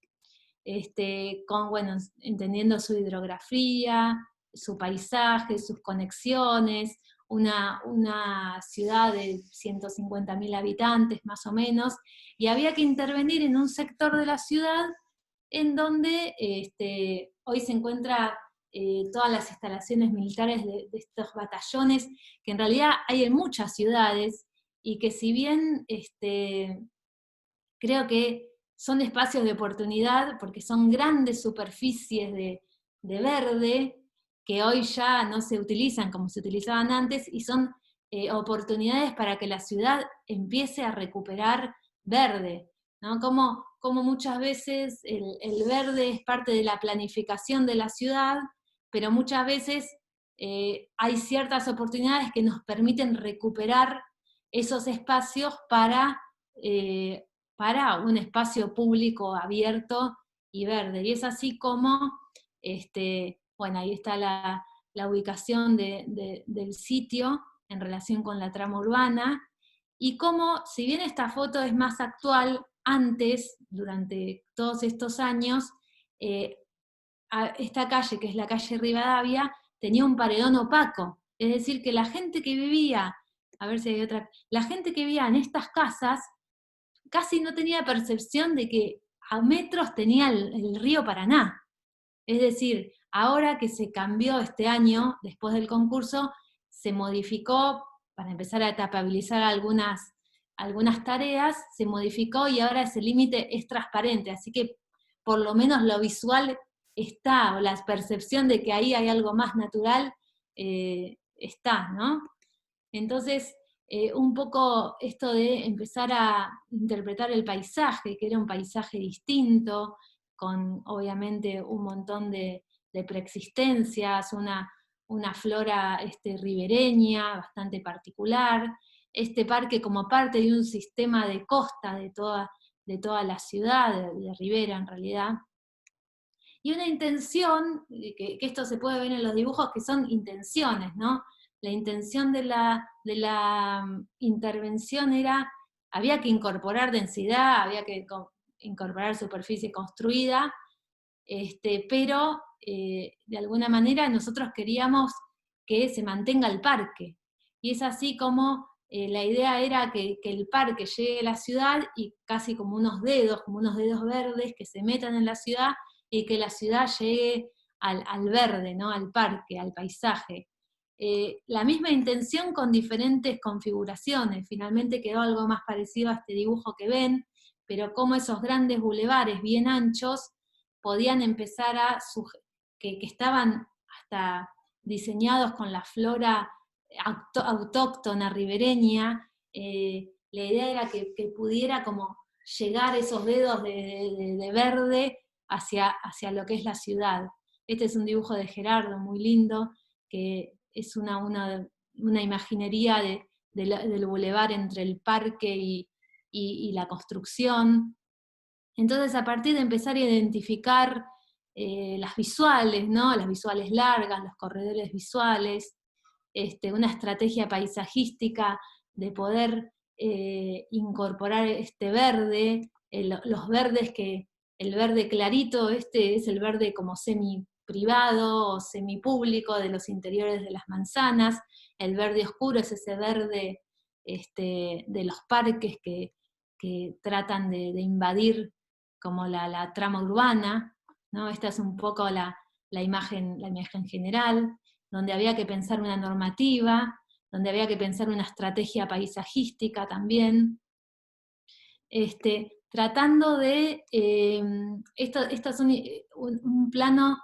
bueno, entendiendo su hidrografía, su paisaje, sus conexiones, una ciudad de 150.000 habitantes más o menos, y había que intervenir en un sector de la ciudad en donde hoy se encuentra todas las instalaciones militares de estos batallones, que en realidad hay en muchas ciudades, y que si bien creo que son espacios de oportunidad, porque son grandes superficies de verde, que hoy ya no se utilizan como se utilizaban antes, y son oportunidades para que la ciudad empiece a recuperar verde, ¿no? Como muchas veces el verde es parte de la planificación de la ciudad, pero muchas veces hay ciertas oportunidades que nos permiten recuperar esos espacios para un espacio público abierto y verde. Y es así como, bueno, ahí está la ubicación del sitio en relación con la trama urbana, y como, si bien esta foto es más actual, antes, durante todos estos años, esta calle, que es la calle Rivadavia, tenía un paredón opaco, es decir, que la gente que vivía, a ver si hay otra, la gente que vivía en estas casas casi no tenía percepción de que a metros tenía el río Paraná. Es decir, ahora que se cambió este año, después del concurso, se modificó, para empezar a etapabilizar algunas tareas, se modificó y ahora ese límite es transparente, así que por lo menos lo visual está, o la percepción de que ahí hay algo más natural está, ¿no? Entonces, un poco esto de empezar a interpretar el paisaje, que era un paisaje distinto, con obviamente un montón de preexistencias, una flora ribereña bastante particular, este parque como parte de un sistema de costa de toda la ciudad, de ribera en realidad, y una intención, que esto se puede ver en los dibujos, que son intenciones, ¿no? La intención de la intervención era, había que incorporar densidad, había que incorporar superficie construida, pero de alguna manera nosotros queríamos que se mantenga el parque. Y es así como la idea era que el parque llegue a la ciudad y casi como unos dedos verdes que se metan en la ciudad, y que la ciudad llegue al verde, ¿no? Al parque, al paisaje. La misma intención con diferentes configuraciones, finalmente quedó algo más parecido a este dibujo que ven, pero como esos grandes bulevares bien anchos podían empezar que estaban hasta diseñados con la flora autóctona ribereña, la idea era que pudiera como llegar esos dedos de verde hacia lo que es la ciudad. Este es un dibujo de Gerardo muy lindo, que es una imaginería del bulevar entre el parque y la construcción. Entonces, a partir de empezar a identificar las visuales, ¿no? Las visuales largas, los corredores visuales, una estrategia paisajística de poder incorporar este verde, los verdes el verde clarito, es el verde como semi-privado o semi-público de los interiores de las manzanas, el verde oscuro es ese verde de los parques que tratan de invadir como la trama urbana, ¿no? Esta es un poco la imagen general, donde había que pensar una normativa, donde había que pensar una estrategia paisajística también, tratando de, esto es un plano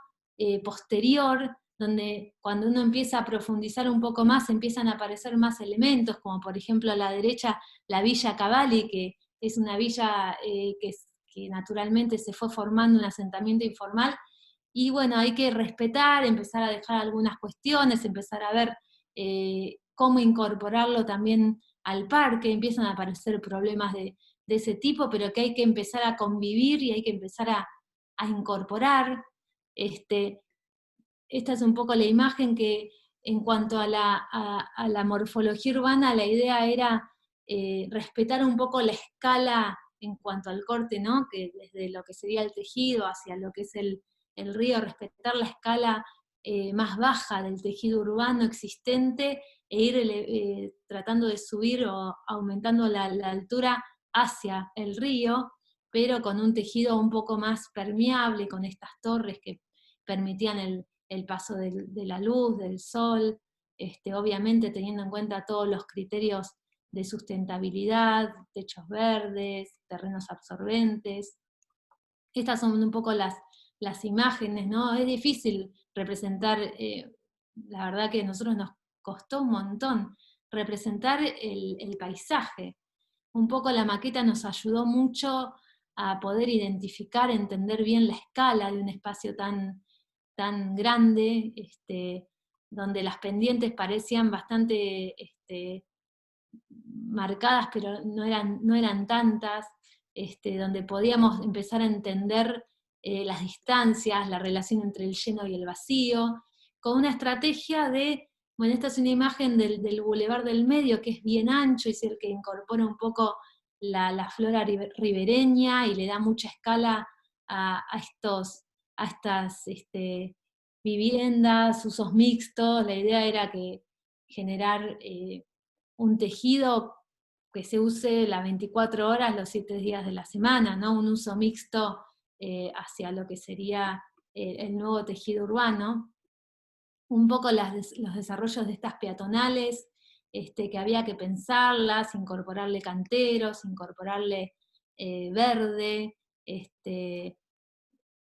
posterior, donde cuando uno empieza a profundizar un poco más, empiezan a aparecer más elementos, como por ejemplo a la derecha la Villa Cavalli, que es una villa que naturalmente se fue formando un asentamiento informal, y bueno, hay que respetar, empezar a dejar algunas cuestiones, empezar a ver cómo incorporarlo también al parque. Empiezan a aparecer problemas de ese tipo, pero que hay que empezar a convivir y hay que empezar a incorporar. Esta es un poco la imagen que, en cuanto a la morfología urbana, la idea era respetar un poco la escala en cuanto al corte, ¿no? Que desde lo que sería el tejido hacia lo que es el río, respetar la escala más baja del tejido urbano existente e ir tratando de subir o aumentando la altura hacia el río, pero con un tejido un poco más permeable, con estas torres que permitían el paso de la luz, del sol, obviamente teniendo en cuenta todos los criterios de sustentabilidad, techos verdes, terrenos absorbentes. Estas son un poco las imágenes, ¿no? Es difícil representar, la verdad que a nosotros nos costó un montón representar el paisaje. Un poco la maqueta nos ayudó mucho a poder identificar, entender bien la escala de un espacio tan grande, donde las pendientes parecían bastante marcadas, pero no eran tantas, donde podíamos empezar a entender las distancias, la relación entre el lleno y el vacío, con una estrategia bueno, esta es una imagen del Boulevard del Medio, que es bien ancho, es el que incorpora un poco la flora ribereña y le da mucha escala a estas viviendas, usos mixtos. La idea era generar un tejido que se use las 24 horas, los 7 días de la semana, ¿no? Un uso mixto hacia lo que sería el nuevo tejido urbano. Un poco los desarrollos de estas peatonales, que había que pensarlas, incorporarle canteros, incorporarle verde,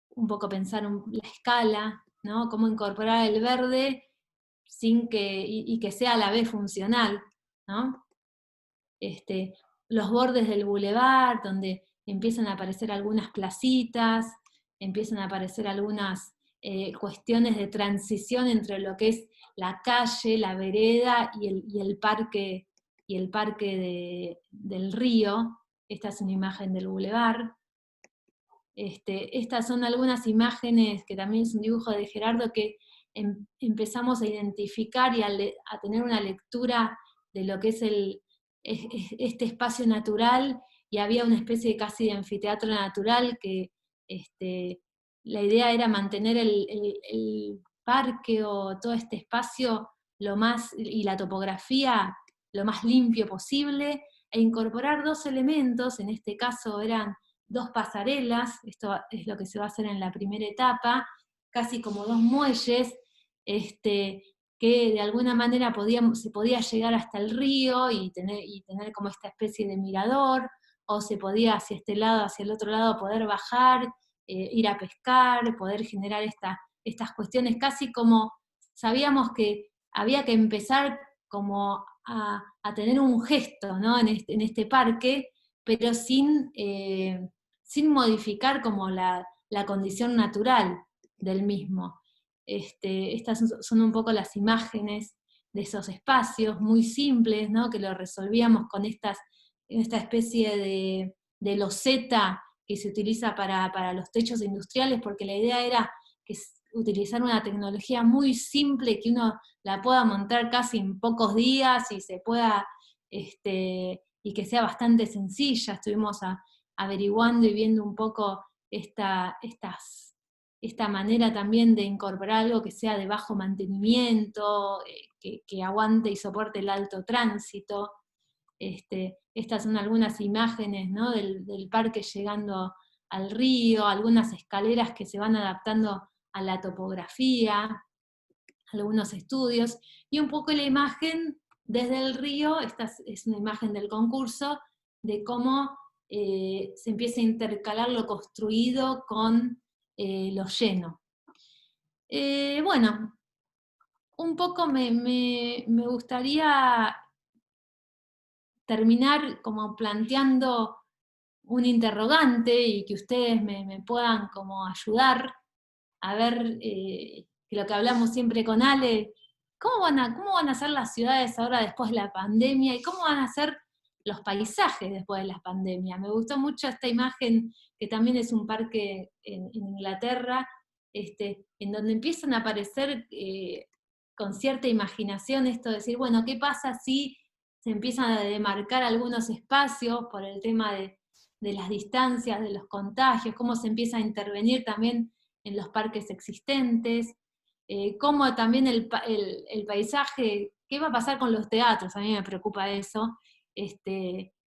un poco pensar la escala, ¿no? Cómo incorporar el verde y que sea a la vez funcional, ¿no? Los bordes del bulevar, donde empiezan a aparecer algunas placitas, empiezan a aparecer algunas cuestiones de transición entre lo que es la calle, la vereda y el parque, del río. Esta es una imagen del bulevar. Estas son algunas imágenes, que también es un dibujo de Gerardo, que empezamos a identificar y a tener una lectura de lo que es este espacio natural, y había una especie casi de anfiteatro natural que la idea era mantener el parque o todo este espacio y la topografía lo más limpio posible, e incorporar dos elementos. En este caso eran 2 pasarelas, esto es lo que se va a hacer en la primera etapa, casi como 2 muelles, que de alguna manera se podía llegar hasta el río y tener como esta especie de mirador, o se podía hacia este lado, hacia el otro lado, poder bajar, ir a pescar, poder generar estas cuestiones, casi como sabíamos que había que empezar como a tener un gesto, ¿no? en este parque, pero sin modificar como la condición natural del mismo. Estas son un poco las imágenes de esos espacios muy simples, ¿no? Que lo resolvíamos con esta especie de loseta que se utiliza para los techos industriales, porque la idea era utilizar una tecnología muy simple, que uno la pueda montar casi en pocos días y se pueda, y que sea bastante sencilla. Estuvimos averiguando y viendo un poco esta manera también de incorporar algo que sea de bajo mantenimiento, que aguante y soporte el alto tránsito. Estas son algunas imágenes, ¿no? del parque llegando al río, algunas escaleras que se van adaptando a la topografía, algunos estudios, y un poco la imagen desde el río. Esta es una imagen del concurso, de cómo se empieza a intercalar lo construido con lo lleno. Bueno, un poco me gustaría terminar como planteando un interrogante, y que ustedes me puedan como ayudar a ver, que lo que hablamos siempre con Ale, cómo van a ser las ciudades ahora después de la pandemia y cómo van a ser los paisajes después de la pandemia. Me gustó mucho esta imagen, que también es un parque en Inglaterra, en donde empiezan a aparecer con cierta imaginación esto de decir, bueno, ¿qué pasa si se empiezan a demarcar algunos espacios por el tema de las distancias, de los contagios, cómo se empieza a intervenir también en los parques existentes, cómo también el paisaje, qué va a pasar con los teatros, a mí me preocupa eso.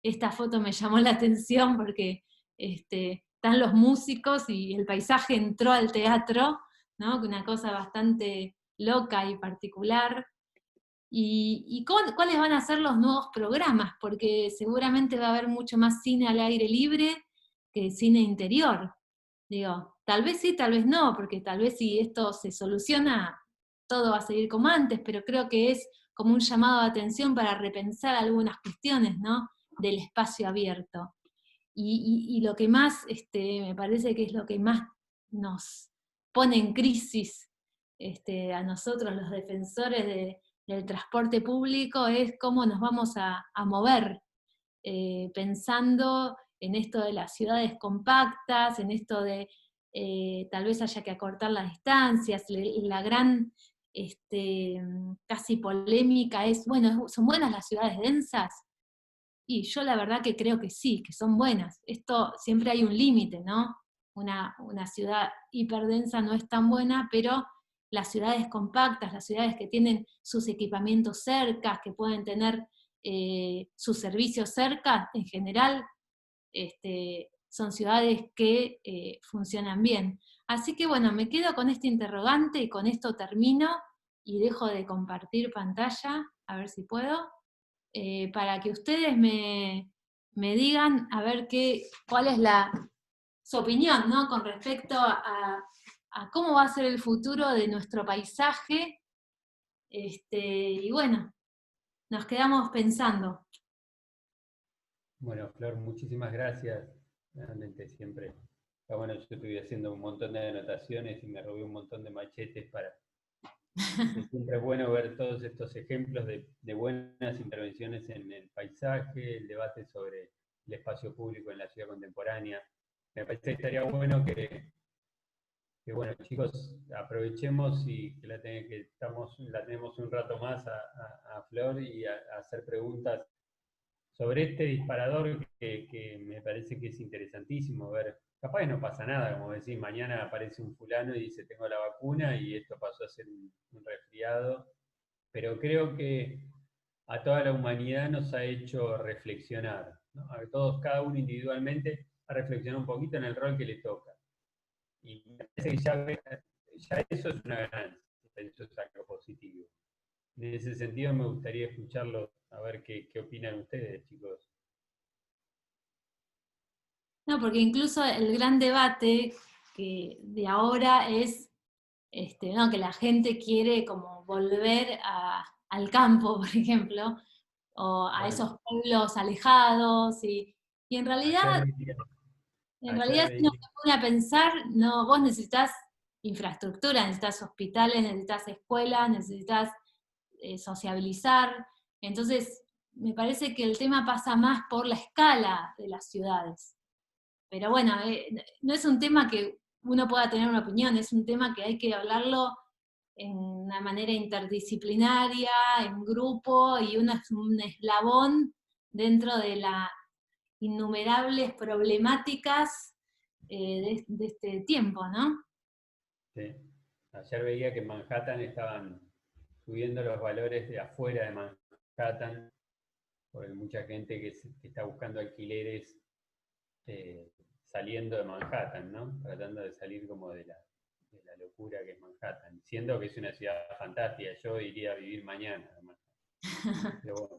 Esta foto me llamó la atención porque están los músicos y el paisaje entró al teatro, ¿no? Una cosa bastante loca y particular. Y cuáles van a ser los nuevos programas, porque seguramente va a haber mucho más cine al aire libre que cine interior. Digo, tal vez sí, tal vez no, porque tal vez si esto se soluciona, todo va a seguir como antes, pero creo que es como un llamado de atención para repensar algunas cuestiones, ¿no? Del espacio abierto. Y lo que más, me parece que es lo que más nos pone en crisis a nosotros, los defensores del transporte público, es cómo nos vamos a mover, pensando en esto de las ciudades compactas, en esto de tal vez haya que acortar las distancias, la gran casi polémica es, bueno, ¿son buenas las ciudades densas? Y yo la verdad que creo que sí, que son buenas. Esto siempre hay un límite, ¿no? Una ciudad hiperdensa no es tan buena, pero las ciudades compactas, las ciudades que tienen sus equipamientos cerca, que pueden tener sus servicios cerca, en general, son ciudades que funcionan bien. Así que bueno, me quedo con este interrogante y con esto termino y dejo de compartir pantalla, a ver si puedo. Para que ustedes me digan a ver cuál es su opinión, ¿no? Con respecto a cómo va a ser el futuro de nuestro paisaje. Y bueno, nos quedamos pensando. Bueno, Flor, muchísimas gracias. Realmente siempre. Bueno, yo estuve haciendo un montón de anotaciones y me robé un montón de machetes para... Siempre es bueno ver todos estos ejemplos de buenas intervenciones en el paisaje, el debate sobre el espacio público en la ciudad contemporánea. Me parece que estaría bueno que bueno, chicos, aprovechemos y que la tenemos un rato más a Flor y a hacer preguntas sobre este disparador que me parece que es interesantísimo ver. Capaz que no pasa nada, como decís, mañana aparece un fulano y dice tengo la vacuna y esto pasó a ser un resfriado, pero creo que a toda la humanidad nos ha hecho reflexionar, ¿no? A todos, cada uno individualmente, a reflexionar un poquito en el rol que le toca. Y me parece que ya eso es una ganancia, eso es algo positivo. En ese sentido me gustaría escucharlos, a ver qué opinan ustedes, chicos. No, porque incluso el gran debate que de ahora es ¿no? Que la gente quiere como volver al campo, por ejemplo, o a Bueno, esos pueblos alejados, y en realidad ayer si uno veía, se pone a pensar, no, vos necesitas infraestructura, necesitas hospitales, necesitas escuelas, necesitas sociabilizar. Entonces, me parece que el tema pasa más por la escala de las ciudades. Pero bueno, no es un tema que uno pueda tener una opinión, es un tema que hay que hablarlo en una manera interdisciplinaria, en grupo, y uno es un eslabón dentro de las innumerables problemáticas de este tiempo, ¿no? sí, ayer veía que en Manhattan estaban subiendo los valores de afuera de Manhattan, porque hay mucha gente que está buscando alquileres saliendo de Manhattan, ¿no? Tratando de salir como de la locura que es Manhattan, siendo que es una ciudad fantástica. Yo iría a vivir mañana, además. Pero bueno,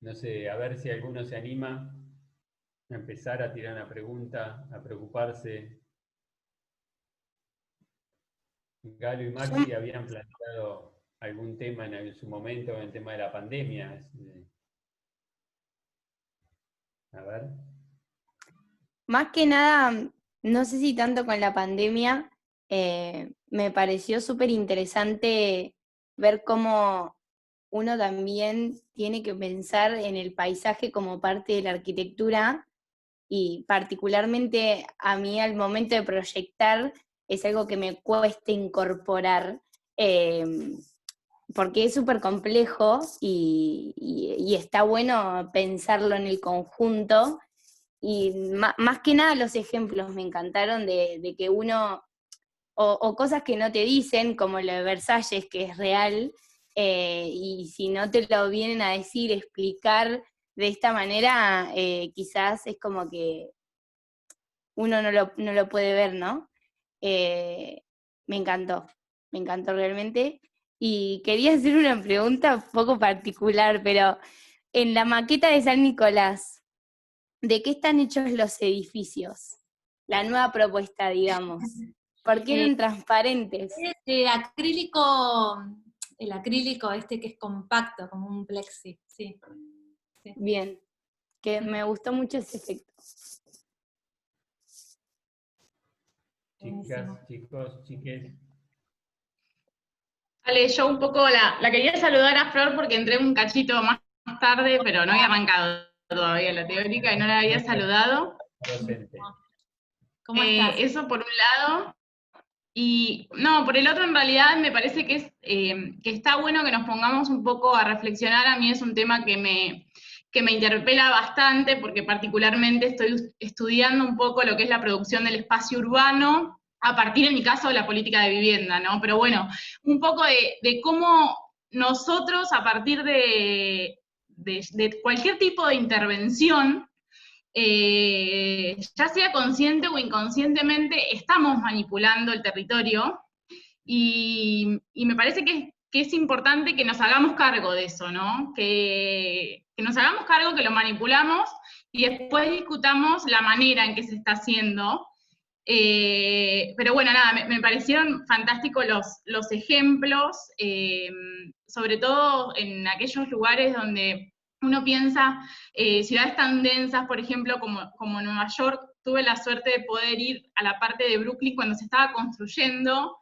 no sé, a ver si alguno se anima a empezar a tirar una pregunta, a preocuparse. Galo y Maxi habían planteado algún tema en su momento, en el tema de la pandemia. A ver. Más que nada, no sé si tanto con la pandemia, Me pareció súper interesante ver cómo uno también tiene que pensar en el paisaje como parte de la arquitectura, y particularmente a mí al momento de proyectar es algo que me cuesta incorporar, eh, porque es súper complejo y está bueno pensarlo en el conjunto. Y más que nada los ejemplos me encantaron de que uno, o cosas que no te dicen, como lo de Versalles, que es real, y si no te lo vienen a decir, explicar de esta manera, quizás es como que uno no lo puede ver, ¿no? Eh, me encantó realmente. Y quería hacer una pregunta un poco particular, pero en la maqueta de San Nicolás, ¿de qué están hechos los edificios? La nueva propuesta, digamos. ¿Por qué eran transparentes? Acrílico, el acrílico este que es compacto, como un plexi, sí. Sí. Bien, que me gustó mucho ese efecto. Chicas, chicos, chiques. Vale, yo un poco la quería saludar a Flor porque entré un cachito más tarde, pero no había arrancado todavía la teórica y no la había saludado. Docente. ¿Cómo estás? Eso por un lado. Y no, por el otro en realidad me parece que está bueno que nos pongamos un poco a reflexionar. A mí es un tema que me interpela bastante porque particularmente estoy estudiando un poco lo que es la producción del espacio urbano a partir, en mi caso, de la política de vivienda, ¿no? Pero bueno, un poco de cómo nosotros a partir de cualquier tipo de intervención, ya sea consciente o inconscientemente, estamos manipulando el territorio y me parece que es importante que nos hagamos cargo de eso, ¿no? Que nos hagamos cargo que lo manipulamos y después discutamos la manera en que se está haciendo. Pero bueno, nada, me parecieron fantásticos los ejemplos, sobre todo en aquellos lugares donde uno piensa, ciudades tan densas, por ejemplo, como Nueva York. Tuve la suerte de poder ir a la parte de Brooklyn cuando se estaba construyendo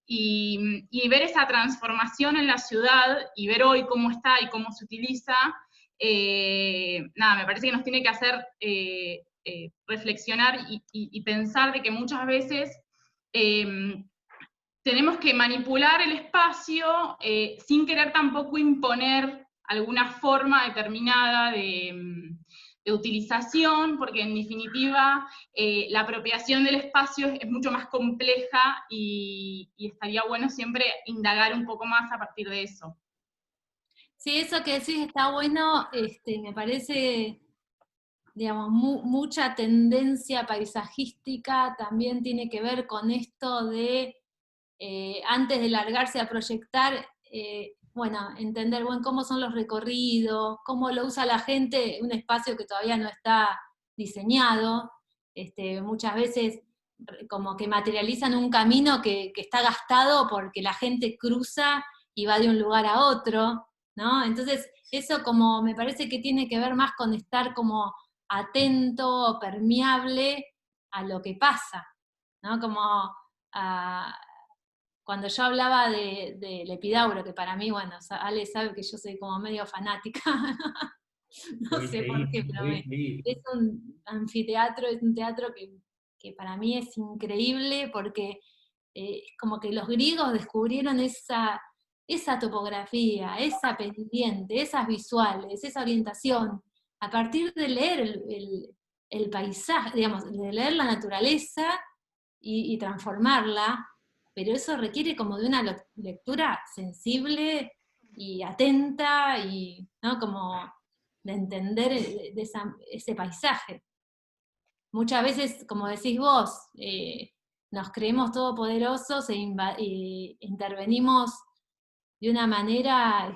y ver esa transformación en la ciudad y ver hoy cómo está y cómo se utiliza. Nada, me parece que nos tiene que hacer reflexionar y pensar de que muchas veces tenemos que manipular el espacio sin querer tampoco imponer alguna forma determinada de utilización, porque en definitiva la apropiación del espacio es mucho más compleja y estaría bueno siempre indagar un poco más a partir de eso. Sí, eso que decís está bueno, me parece, digamos, mucha tendencia paisajística también tiene que ver con esto de, antes de largarse a proyectar, bueno, entender, bueno, cómo son los recorridos, cómo lo usa la gente, un espacio que todavía no está diseñado, muchas veces como que materializan un camino que está gastado porque la gente cruza y va de un lugar a otro, ¿no? Entonces, eso como me parece que tiene que ver más con estar como atento, permeable a lo que pasa, ¿no? Como cuando yo hablaba del Epidauro, que para mí, bueno, Ale sabe que yo soy como medio fanática, no sé por qué, pero es un anfiteatro, es un teatro que para mí es increíble porque es como que los griegos descubrieron esa topografía, esa pendiente, esas visuales, esa orientación, a partir de leer el paisaje, digamos, de leer la naturaleza y transformarla, pero eso requiere como de una lectura sensible y atenta, y ¿no? Como de entender ese paisaje. Muchas veces, como decís vos, nos creemos todopoderosos e intervenimos de una manera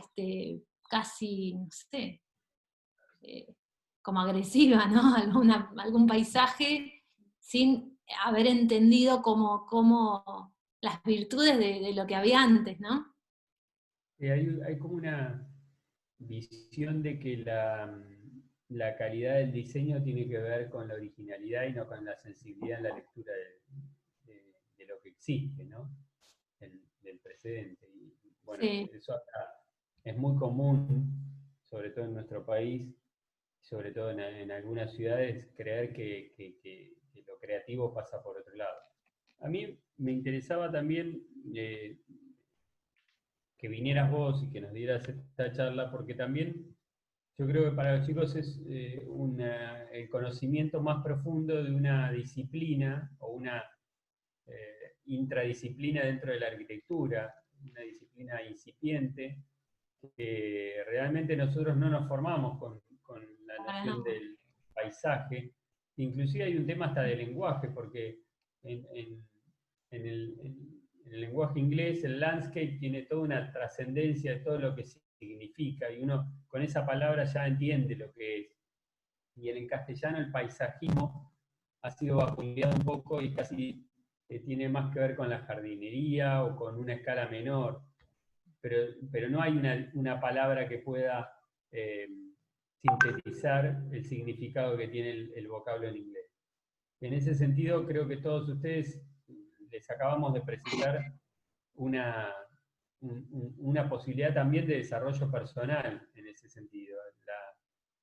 casi, no sé, como agresiva, ¿no? Algún paisaje sin haber entendido como las virtudes de lo que había antes, ¿no? Hay como una visión de que la calidad del diseño tiene que ver con la originalidad y no con la sensibilidad en la lectura de lo que existe, ¿no? Del precedente. Y bueno, Sí. eso acá es muy común, sobre todo en nuestro país, sobre todo en algunas ciudades, creer que lo creativo pasa por otro lado. A mí me interesaba también que vinieras vos y que nos dieras esta charla, porque también yo creo que para los chicos es el conocimiento más profundo de una disciplina o una intradisciplina dentro de la arquitectura, una disciplina incipiente, que realmente nosotros no nos formamos con la noción del paisaje. Inclusive hay un tema hasta de lenguaje, porque en el lenguaje inglés el landscape tiene toda una trascendencia de todo lo que significa, y uno con esa palabra ya entiende lo que es. Y en castellano el paisajismo ha sido vapuleado un poco y casi tiene más que ver con la jardinería o con una escala menor, pero no hay una palabra que pueda sintetizar el significado que tiene el vocablo en inglés. En ese sentido, creo que todos ustedes les acabamos de presentar una posibilidad también de desarrollo personal en ese sentido.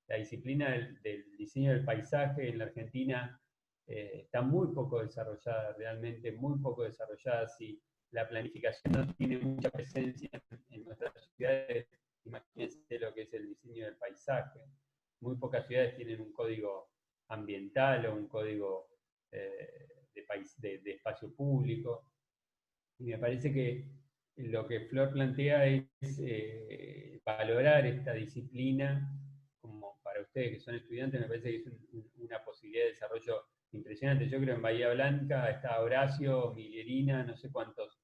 La disciplina del diseño del paisaje en la Argentina está muy poco desarrollada, realmente muy poco desarrollada. Si la planificación no tiene mucha presencia en nuestras ciudades, imagínense lo que es el diseño del paisaje. Muy pocas ciudades tienen un código ambiental o un código de espacio público. Y me parece que lo que Flor plantea es valorar esta disciplina, como para ustedes que son estudiantes, me parece que es una posibilidad de desarrollo impresionante. Yo creo que en Bahía Blanca está Horacio, Millerina, no sé cuántos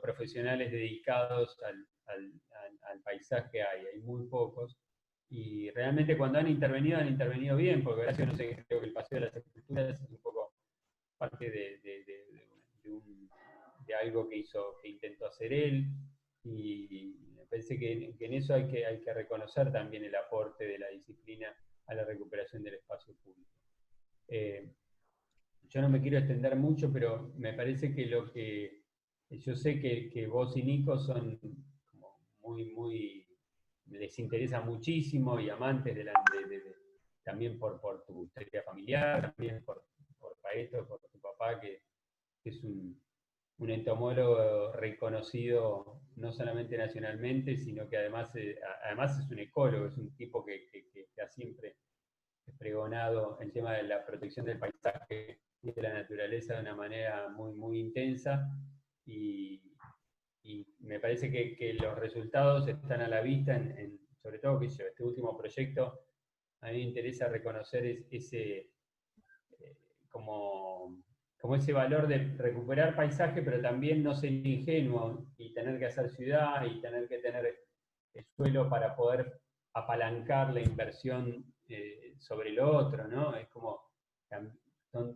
profesionales dedicados al paisaje hay muy pocos. Y realmente cuando han intervenido bien, porque Horacio, no sé, creo que el Paseo de las Esculturas es un poco parte de algo que intentó hacer él, y me parece que en eso hay que reconocer también el aporte de la disciplina a la recuperación del espacio público. Yo no me quiero extender mucho, pero me parece que yo sé que vos y Nico son como muy, les interesa muchísimo y amantes también por tu historia familiar, también por Paeto, por tu papá, que es un entomólogo reconocido no solamente nacionalmente, sino que además es un ecólogo, es un tipo que ha siempre pregonado el tema de la protección del paisaje y de la naturaleza de una manera muy intensa, y me parece que los resultados están a la vista, sobre todo que este último proyecto. A mí me interesa reconocer ese como ese valor de recuperar paisaje, pero también no ser ingenuo y tener que hacer ciudad y tener que tener el suelo para poder apalancar la inversión sobre lo otro, ¿no? Es como,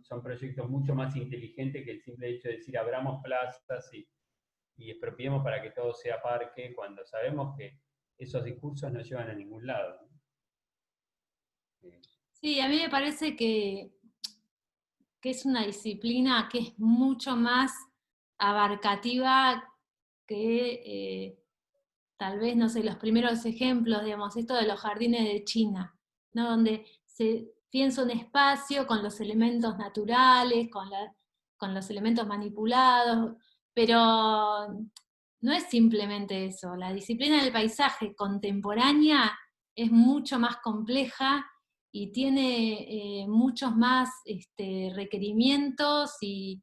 son proyectos mucho más inteligentes que el simple hecho de decir abramos plazas y expropiemos para que todo sea parque, cuando sabemos que esos discursos no llevan a ningún lado, ¿no? Sí, a mí me parece que es una disciplina que es mucho más abarcativa que tal vez, no sé, los primeros ejemplos, digamos, esto de los jardines de China, ¿no? Donde se piensa un espacio con los elementos naturales, con los elementos manipulados, pero no es simplemente eso. La disciplina del paisaje contemporánea es mucho más compleja y tiene muchos más requerimientos y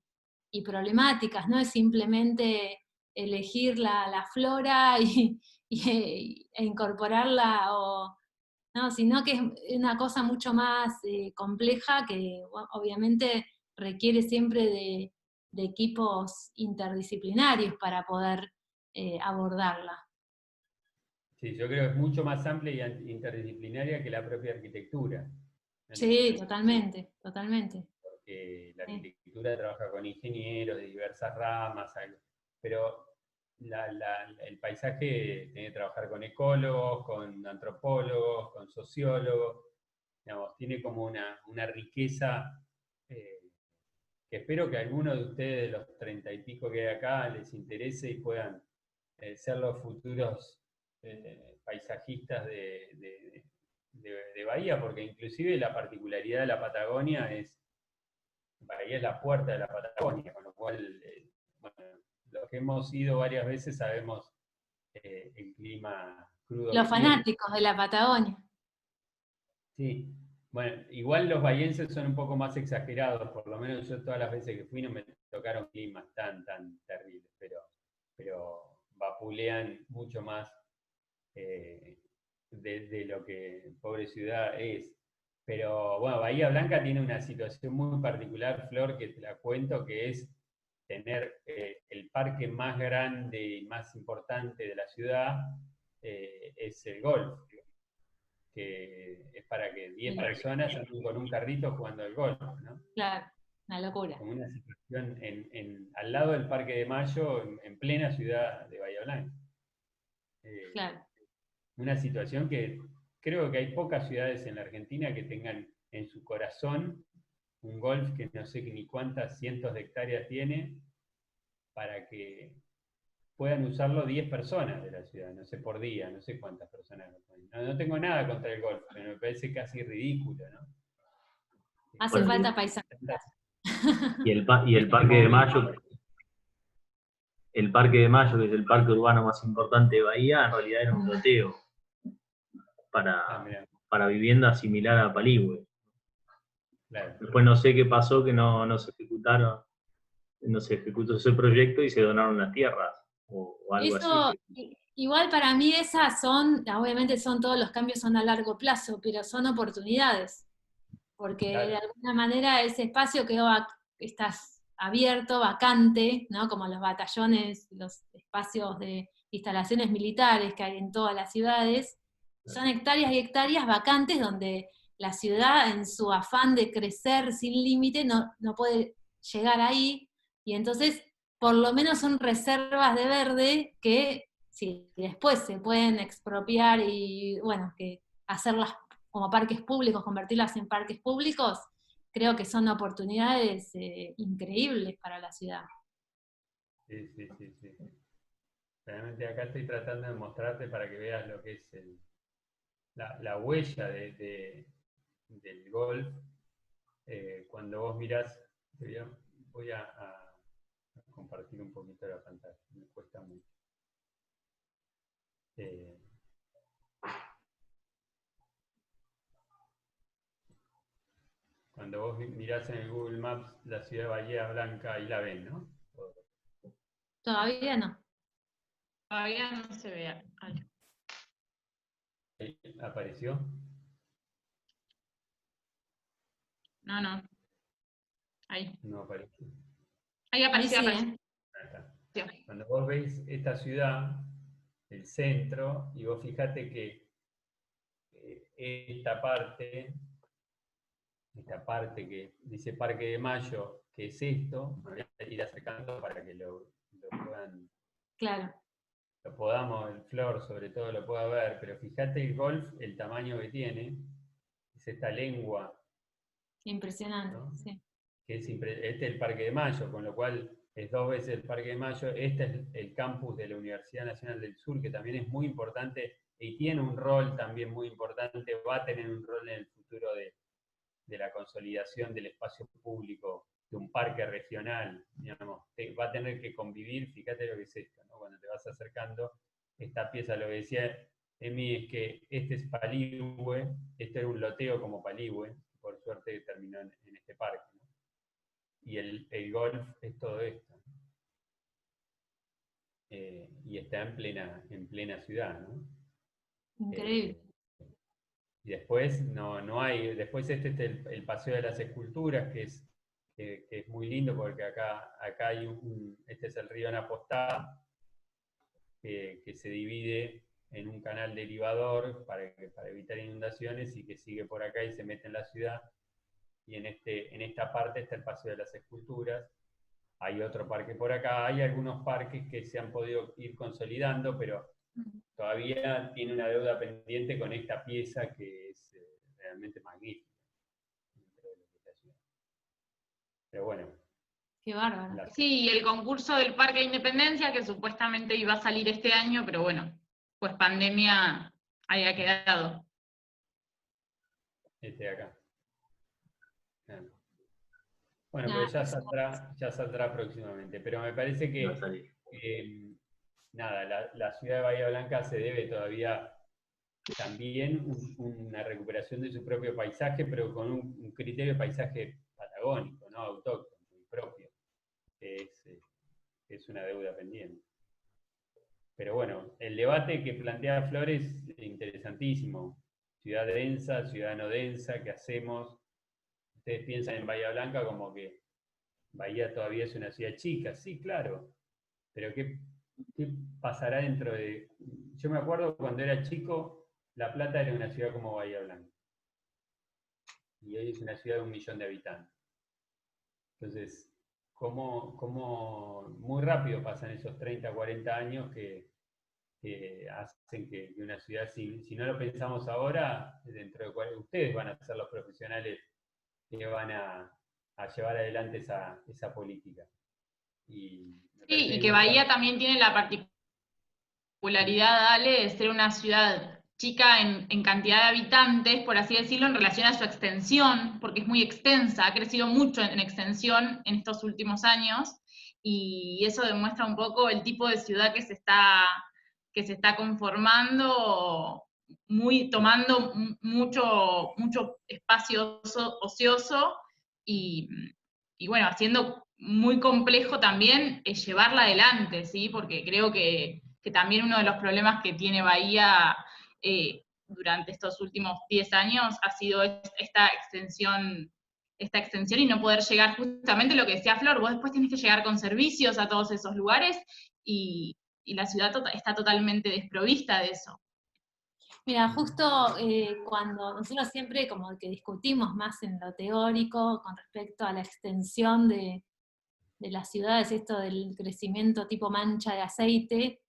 problemáticas. No es simplemente elegir la flora e incorporarla, no, sino que es una cosa mucho más compleja que obviamente requiere siempre de equipos interdisciplinarios para poder abordarla. Sí, yo creo que es mucho más amplia y interdisciplinaria que la propia arquitectura. Sí, totalmente, totalmente. Porque la arquitectura trabaja con ingenieros de diversas ramas, pero el paisaje tiene que trabajar con ecólogos, con antropólogos, con sociólogos, digamos, tiene como una riqueza espero que a algunos de ustedes, de los 30 y pico que hay acá, les interese y puedan ser los futuros paisajistas de Bahía, porque inclusive la particularidad de la Patagonia es, Bahía es la puerta de la Patagonia, con lo cual, bueno, los que hemos ido varias veces sabemos el clima crudo. Los fanáticos de la Patagonia. Sí, bueno, igual los bahienses son un poco más exagerados, por lo menos yo todas las veces que fui no me tocaron climas tan terribles, pero vapulean mucho más de lo que pobre ciudad es. Pero bueno, Bahía Blanca tiene una situación muy particular, Flor, que te la cuento, que es tener el parque más grande y más importante de la ciudad, es el golf, que es para que 10 personas anden con un carrito jugando al golf, ¿no? Claro, una locura. Como una situación al lado del Parque de Mayo, en plena ciudad de Bahía Blanca. Claro. Una situación que creo que hay pocas ciudades en la Argentina que tengan en su corazón un golf que no sé ni cuántas cientos de hectáreas tiene, para que puedan usarlo 10 personas de la ciudad, no sé, por día, no sé cuántas personas. No tengo nada contra el golf, pero me parece casi ridículo, ¿no? Hace falta paisajes. Y el Parque de Mayo, que es el parque urbano más importante de Bahía, en realidad era un loteo para vivienda similar a Paligüe. Claro. Después no sé qué pasó, que no se ejecutó ese proyecto y se donaron las tierras o algo Eso, así. igual para mí esas obviamente todos los cambios son a largo plazo, pero son oportunidades, porque Claro. de alguna manera ese espacio estás abierto, vacante, ¿no? Como los batallones, los espacios de instalaciones militares que hay en todas las ciudades, son hectáreas y hectáreas vacantes donde la ciudad, en su afán de crecer sin límite, no puede llegar ahí, y entonces por lo menos son reservas de verde que si después se pueden expropiar y, bueno, que hacerlas como parques públicos, convertirlas en parques públicos, creo que son oportunidades increíbles para la ciudad. Sí. Realmente acá estoy tratando de mostrarte para que veas lo que es la huella del golf. Cuando vos mirás, voy a compartir un poquito la pantalla, me cuesta mucho. Cuando vos mirás en el Google Maps la ciudad de Bahía Blanca, ahí la ven, ¿no? Todavía no. Todavía no se ve. Ay. Ahí apareció. No. Ahí. No apareció. Ahí apareció, Ahí sí, apareció. Ahí está. Cuando vos veis esta ciudad, el centro, y vos fijate que esta parte que dice Parque de Mayo, que es esto, me voy a ir acercando para que lo puedan, claro, lo podamos, el Flor sobre todo lo pueda ver, pero fíjate el golf, el tamaño que tiene, es esta lengua, impresionante, ¿no? sí. Que este es el Parque de Mayo, con lo cual es 2 veces el Parque de Mayo. Este es el campus de la Universidad Nacional del Sur, que también es muy importante y tiene un rol también muy importante, va a tener un rol en el futuro de la consolidación del espacio público, de un parque regional, digamos, va a tener que convivir. Fíjate lo que es esto, ¿no? Cuando te vas acercando, esta pieza, lo que decía Emi, es que este es Paligüe, este era un loteo como Paligüe, por suerte terminó en este parque, ¿no? Y el golf es todo esto. Y está en plena ciudad, ¿no? Increíble. Y después no hay, después este es el Paseo de las Esculturas, que es muy lindo porque acá hay este es el río Napostá, que se divide en un canal derivador para evitar inundaciones y que sigue por acá y se mete en la ciudad. Y en esta parte está el Paseo de las Esculturas. Hay otro parque por acá, hay algunos parques que se han podido ir consolidando, pero todavía tiene una deuda pendiente con esta pieza que es realmente magnífica. Pero bueno, Qué bárbaro. Sí, y el concurso del Parque de Independencia, que supuestamente iba a salir este año, pero bueno, pues pandemia haya quedado. Este de acá. Claro. Bueno, Nada, pero ya saldrá próximamente. Pero me parece Va a que, salir. nada, la ciudad de Bahía Blanca se debe todavía también una recuperación de su propio paisaje, pero con un criterio de paisaje patagónico, ¿no? Autóctono, muy propio. Es una deuda pendiente. Pero bueno, el debate que plantea Flores es interesantísimo. Ciudad densa, ciudad no densa, ¿qué hacemos? Ustedes piensan en Bahía Blanca como que Bahía todavía es una ciudad chica, sí, claro, pero ¿qué pasará dentro de...? Yo me acuerdo cuando era chico, La Plata era una ciudad como Bahía Blanca, y hoy es una ciudad de 1 millón de habitantes. Entonces, ¿cómo muy rápido pasan esos 30, 40 años que hacen que una ciudad, si no lo pensamos ahora, dentro de ustedes van a ser los profesionales que van a llevar adelante esa política. Y me Sí, parece y que que Bahía también tiene la particularidad, Ale, de ser una ciudad chica en cantidad de habitantes, por así decirlo, en relación a su extensión, porque es muy extensa, ha crecido mucho en extensión en estos últimos años, y eso demuestra un poco el tipo de ciudad que se está conformando, tomando mucho espacio ocioso, y bueno, haciendo muy complejo también llevarla adelante, ¿sí? Porque creo que también uno de los problemas que tiene Bahía durante estos últimos 10 años ha sido esta extensión y no poder llegar justamente lo que decía Flor, vos después tenés que llegar con servicios a todos esos lugares y la ciudad está totalmente desprovista de eso. Mira, justo cuando nosotros siempre como que discutimos más en lo teórico con respecto a la extensión de las ciudades, esto del crecimiento tipo mancha de aceite,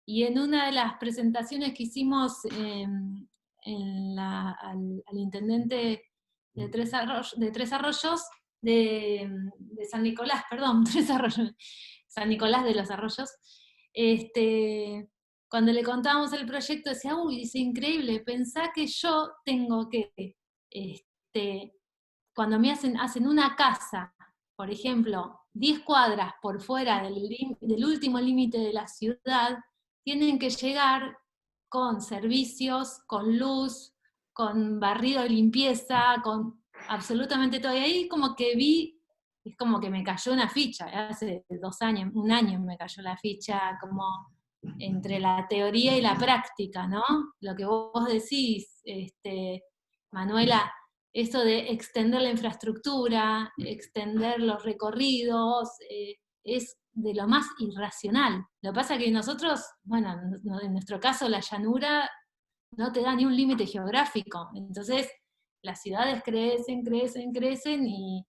y en una de las presentaciones que hicimos al intendente de Tres Arroyos, de San Nicolás, perdón, Tres Arroyos, San Nicolás de los Arroyos, cuando le contábamos el proyecto decía, uy, dice, increíble, pensá que yo tengo que, cuando me hacen una casa, por ejemplo, 10 cuadras por fuera del último límite de la ciudad, tienen que llegar con servicios, con luz, con barrido de limpieza, con absolutamente todo. Y ahí como que es como que me cayó una ficha, hace 2 años, 1 año me cayó la ficha, como entre la teoría y la práctica, ¿no? Lo que vos decís, Manuela, eso de extender la infraestructura, extender los recorridos, es de lo más irracional. Lo que pasa es que nosotros, bueno, en nuestro caso la llanura no te da ni un límite geográfico, entonces las ciudades crecen y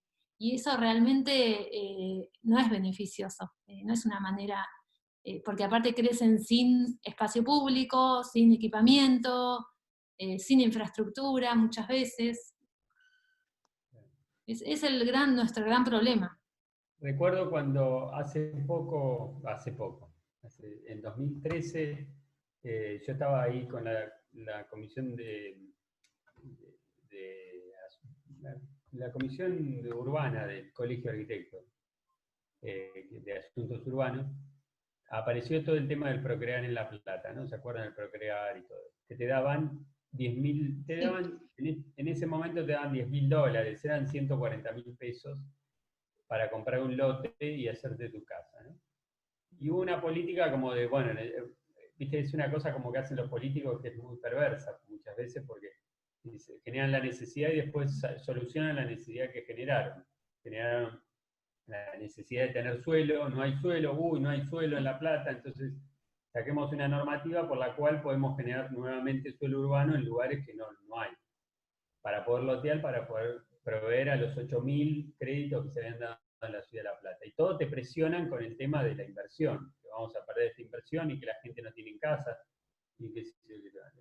eso realmente no es beneficioso, no es una manera, porque aparte crecen sin espacio público, sin equipamiento, sin infraestructura muchas veces. Es nuestro gran problema. Recuerdo cuando en 2013, yo estaba ahí con la comisión la comisión urbana del Colegio de Arquitectos, de Asuntos Urbanos. Apareció todo el tema del Procrear en La Plata, ¿no? ¿Se acuerdan del Procrear y todo? Que te daban 10.000, en ese momento te daban $10.000, eran 140.000 pesos para comprar un lote y hacerte tu casa, ¿no? Y hubo una política como de, bueno, viste, es una cosa como que hacen los políticos que es muy perversa muchas veces porque generan la necesidad y después solucionan la necesidad que generaron. Generaron la necesidad de tener suelo, no hay suelo, no hay suelo en La Plata, entonces saquemos una normativa por la cual podemos generar nuevamente suelo urbano en lugares que no hay, para poder lotear, para poder proveer a los 8.000 créditos que se habían dado en la ciudad de La Plata. Y todo te presionan con el tema de la inversión, que vamos a perder esta inversión y que la gente no tiene casa. Y que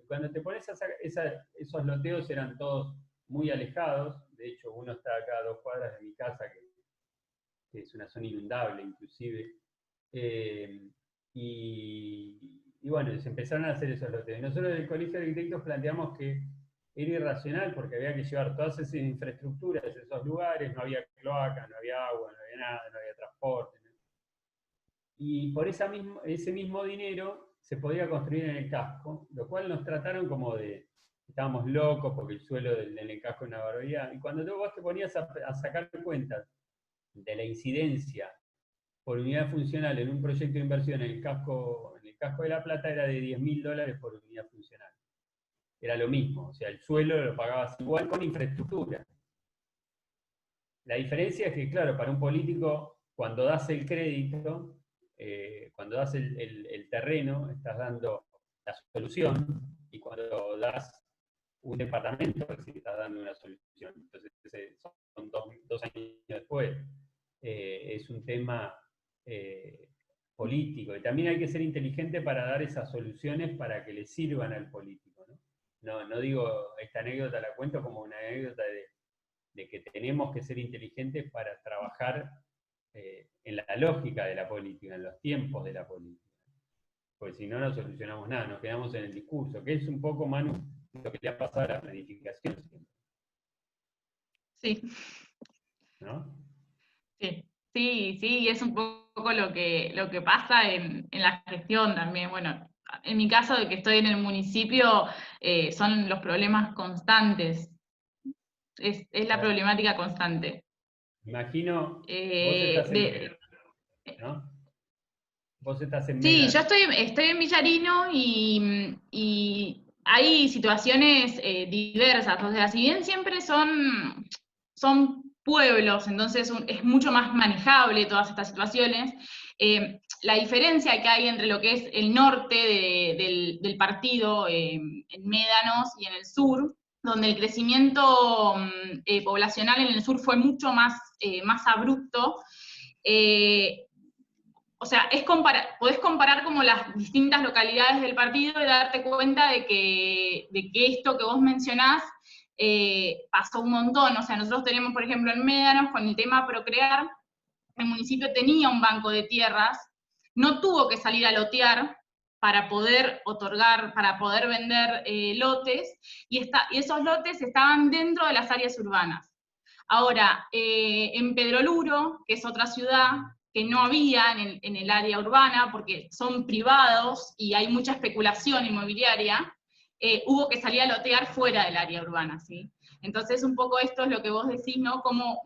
cuando te pones esos loteos eran todos muy alejados, de hecho uno está acá a 2 cuadras de mi casa, que que es una zona inundable inclusive. Y bueno, se empezaron a hacer esos lotes. Nosotros en el Colegio de Arquitectos planteamos que era irracional porque había que llevar todas esas infraestructuras a esos lugares, no había cloacas, no había agua, no había nada, no había transporte. ¿No? Y por ese mismo dinero se podía construir en el casco, lo cual nos trataron como de, estábamos locos porque el suelo en el casco es una barbaridad. Y cuando vos te ponías a sacar cuentas de la incidencia por unidad funcional en un proyecto de inversión en el casco de La Plata, era de $10.000 por unidad funcional. Era lo mismo, o sea, el suelo lo pagabas igual con infraestructura. La diferencia es que, claro, para un político, cuando das el crédito, cuando das el terreno, estás dando la solución, y cuando das un departamento, estás dando una solución. Entonces, son dos años después. Es un tema político, y también hay que ser inteligente para dar esas soluciones para que le sirvan al político, ¿no? No digo, esta anécdota la cuento como una anécdota de que tenemos que ser inteligentes para trabajar en la lógica de la política, en los tiempos de la política. Porque si no, no solucionamos nada, nos quedamos en el discurso, que es un poco, Manu, lo que le ha pasado a la planificación siempre. Sí. ¿No? Sí, y es un poco lo que pasa en la gestión también. Bueno, en mi caso de que estoy en el municipio, son los problemas constantes. Es la problemática constante. Imagino, vos estás en Médano, ¿no? Vos estás en Médano. Sí, yo estoy en Villarino y hay situaciones diversas. O sea, si bien siempre son pueblos, entonces es mucho más manejable todas estas situaciones. La diferencia que hay entre lo que es el norte del partido en Médanos y en el sur, donde el crecimiento poblacional en el sur fue mucho más abrupto. O sea, podés comparar como las distintas localidades del partido y darte cuenta de que esto que vos mencionás pasó un montón. O sea, nosotros tenemos, por ejemplo, en Médanos, con el tema Procrear, el municipio tenía un banco de tierras, no tuvo que salir a lotear para poder otorgar, para poder vender lotes, y esos lotes estaban dentro de las áreas urbanas. Ahora, en Pedroluro, que es otra ciudad que no había en el área urbana, porque son privados y hay mucha especulación inmobiliaria, hubo que salir a lotear fuera del área urbana, ¿sí? Entonces, un poco esto es lo que vos decís, ¿no? Como,